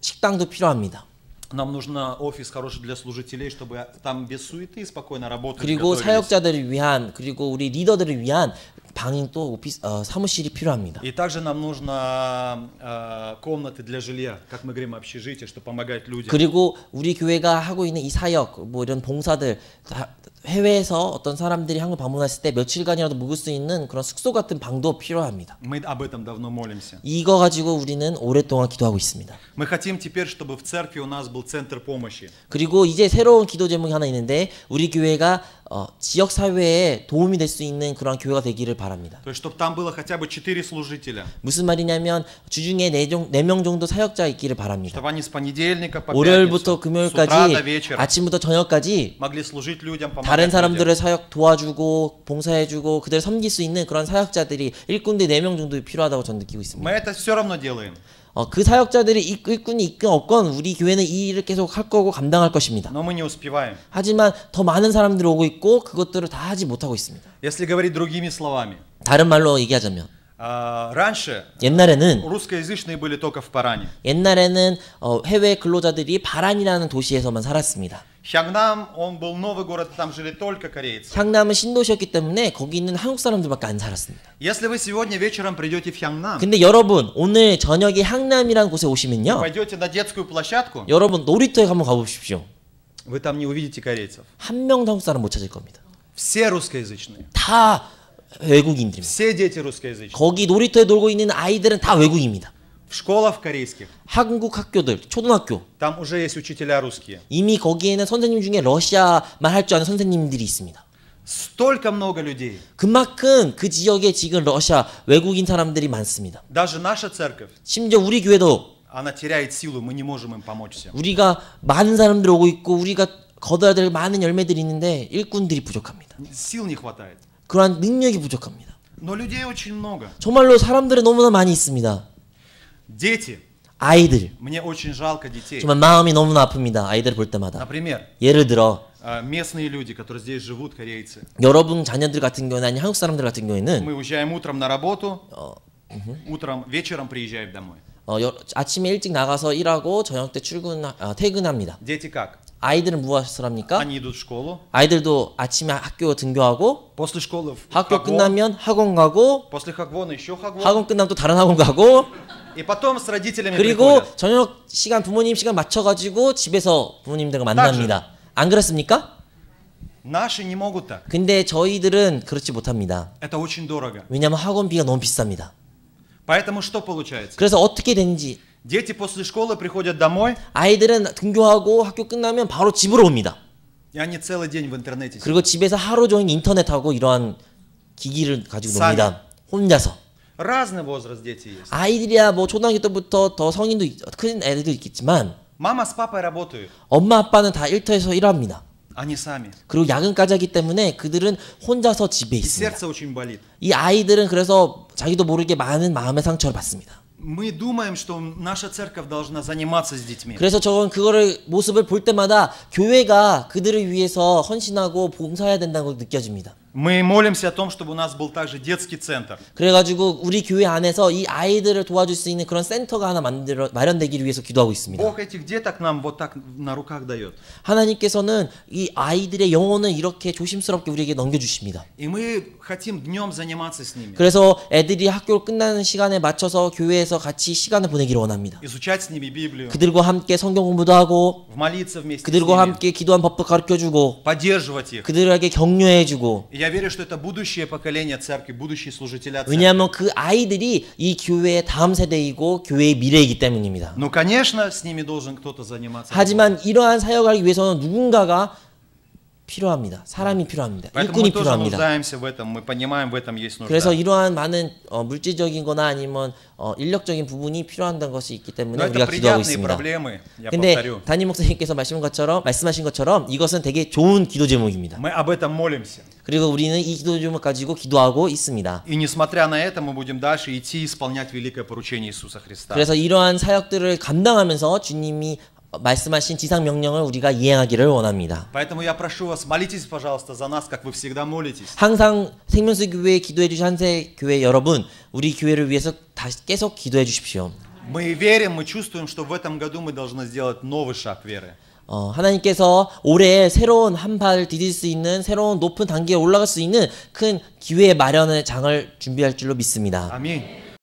식당도 필요합니다. Нам нужен офис хороший для служителей, чтобы там без суеты спокойно работали. 그리고 готовились. 사역자들을 위한 그리고 우리 리더들을 위한 방인 또 오피스 사무실이 필요합니다. И также нам нужно комнаты для жилья, как мы говорим, общежитие, чтобы помогать людям. 그리고 우리 교회가 하고 있는 이 사역 뭐 이런 봉사들 해외에서 어떤 사람들이 한국 방문했을 때 며칠간이라도 묵을 수 있는 그런 숙소 같은 방도 필요합니다. Мы об этом давно молимся. 이거 가지고 우리는 오랫동안 기도하고 있습니다. Мы хотим теперь, чтобы в церкви у нас был центр помощи. 그리고 이제 새로운 기도 제목이 하나 있는데 우리 교회가 지역 사회에 도움이 될 수 있는 그런 교회가 되기를 바랍니다. То есть, чтобы там было хотя бы 4 служителя. 무슨 말이냐면 주중에 4명 정도 사역자 있기를 바랍니다. Чтобы они с понедельника по 월요일부터 пятницу, с утра до 금요일까지 вечера 아침부터 저녁까지 могли служить людям, помогать 다른 людям. 사람들을 사역 도와주고 봉사해주고 그들 섬길 수 있는 그런 사역자들이 일꾼들 4명 정도 필요하다고 저는 느끼고 있습니다. Мы это все равно делаем. 그 사역자들이 일꾼이 있건 없건 우리 교회는 이 일을 계속 할 거고 감당할 것입니다. Но мы не успеваем. 하지만 더 많은 사람들이 오고 있고 그것들을 다 하지 못하고 있습니다. Если говорить другими словами, 다른 말로 얘기하자면 раньше 옛날에는 русскоязычные были только в Паране. 해외 근로자들이 바란이라는 도시에서만 살았습니다. Хягнам, он был новый город, там жили только корейцы. 향남은 신도시였기 때문에 거기 있는 한국 사람들밖에 안 살았습니다. Если вы сегодня вечером придете в Хягнам, 근데 여러분 오늘 저녁에 향남이라는 곳에 오시면요, пойдете на детскую площадку, 여러분 놀이터에 한번 가보십시오. вы там не увидите корейцев. 한 명도 한국 사람 못 찾을 겁니다. Все русскоязычные. 다 외국인들입니다. Все дети русскоязычные. 거기 놀이터에 놀고 있는 아이들은 다 외국입니다. В школах корейских, 한국 학교들, 초등학교 там уже есть учителя русские. 이미 거기에는 선생님 중에 러시아말 할 줄 아는 선생님들이 있습니다. Столько много людей. 그만큼 그 지역에 지금 러시아 외국인 사람들이 많습니다. Даже наша церковь, 심지어 우리 교회도 она теряет силу, мы не можем им помочь всем. 우리가 많은 사람들 오고 있고 우리가 거둬야 될 많은 열매들이 있는데 일꾼들이 부족합니다. Сил не хватает. 그러한 능력이 부족합니다. Но людей очень много. 정말로 사람들은 너무나 많이 있습니다. Дети. 아이들. Мне очень жалко детей. 정말 마음이 너무나 아픕니다. 아이들을 볼 때마다. Например, 예를 들어 местные люди, которые здесь живут, корейцы. 여러분 자녀들 같은 경우는 아니 한국 사람들 같은 경우에는 Мы уезжаем утром на работу, утром, вечером приезжаем домой. 아침에 일찍 나가서 일하고 저녁 때 퇴근합니다. Дети как? 아이들은 무엇을 합니까? Они идут в школу. 아이들도 아침에 학교 등교하고 После школы в 학교 хагвон. 끝나면 학원 가고 После хагвона еще хагвон. 학원 끝나면 또 다른 학원 가고 И потом с родителями 그리고 приходят. 저녁 시간 부모님 시간 맞춰가지고 집에서 부모님들과 만납니다. 안 그렇습니까? Наши не могут так. 근데 저희들은 그렇지 못합니다. Это очень дорого. 왜냐하면 학원비가 너무 비쌉니다. Поэтому что получается? 그래서 어떻게 되는지 Дети после школы приходят домой, 아이들은 등교하고 학교 끝나면 바로 집으로 옵니다. и они целый день в интернете. 그리고 집에서 하루 종일 인터넷하고 이러한 기기를 가지고 놉니다. 혼자서. Разный возраст дети есть. 아이들이야 뭐 초등학교 때부터 더 성인도 큰 애들도 있겠지만 Мама с папой работают. 엄마 아빠는 다 일터에서 일합니다. Они сами. 그리고 야근까지 하기 때문에 그들은 혼자서 집에 И 있습니다. сердце очень болит. 이 아이들은 그래서 자기도 모르게 많은 마음의 상처를 받습니다. Мы думаем, что наша церковь должна заниматься с детьми. 그래서 저건 그거를 모습을 볼 때마다 교회가 그들을 위해서 헌신하고 봉사해야 된다고 느껴집니다. Мы молимся о том, чтобы у нас был также детский центр. 그래가지고 우리 교회 안에서 이 아이들을 도와줄 수 있는 그런 센터가 하나 마련되기를 위해서 기도하고 있습니다. Бог этих деток нам вот так на руках дает. 하나님께서는 이 아이들의 영혼을 이렇게 조심스럽게 우리에게 넘겨주십니다. И мы хотим днем заниматься с ними. 그래서 애들이 학교 끝나는 시간에 맞춰서 교회에서 같이 시간을 보내기를 원합니다. Изучать с ними Библию. 그들과 함께 성경 공부도 하고 Молиться вместе с 그들과 ними. 함께 기도한 법도 가르쳐주고 Поддерживать их. 그들에게 격려해주고 И я верю, что это будущее поколение церкви, будущие служителя церкви. 왜냐하면 그 아이들이 이 교회의 다음 세대이고 교회의 미래이기 때문입니다. Ну, конечно, с ними должен кто-то заниматься. 하지만 이러한 사역을 위해서는 누군가가 필요합니다. 사람이 필요합니다. Поэтому мы 일꾼이 тоже 필요합니다. нуждаемся в этом. Мы понимаем, в этом есть 그래서 нужда. 이러한 많은 물질적인 거나 아니면 인력적인 부분이 필요한 것이 있기 Но 때문에 это 우리가 기도하고 приятные 있습니다. проблемы, я 근데 повторю. 담임 목사님께서 말씀하신 것처럼 이것은 되게 좋은 기도 제목입니다. Мы об этом молимся. 그리고 우리는 이 기도 제목 가지고 기도하고 있습니다. И несмотря на это, мы будем дальше идти и исполнять великое поручение Иисуса Христа. 그래서 이러한 사역들을 감당하면서 주님이 말씀하신 지상 명령을 우리가 이행하기를 원합니다. Поэтому я прошу вас, молитесь, пожалуйста, за нас, как вы всегда молитесь. 항상 생명수 교회에 기도해 주신 한세 교회 여러분, 우리 교회를 위해서 다시 계속 기도해 주십시오. Мы верим, мы чувствуем, что в этом году мы должны сделать новый шаг веры. 하나님께서 올해 새로운 한 발 디딜 수 있는 새로운 높은 단계에 올라갈 수 있는 큰 기회 마련의 장을 준비할 줄로 믿습니다. Аминь.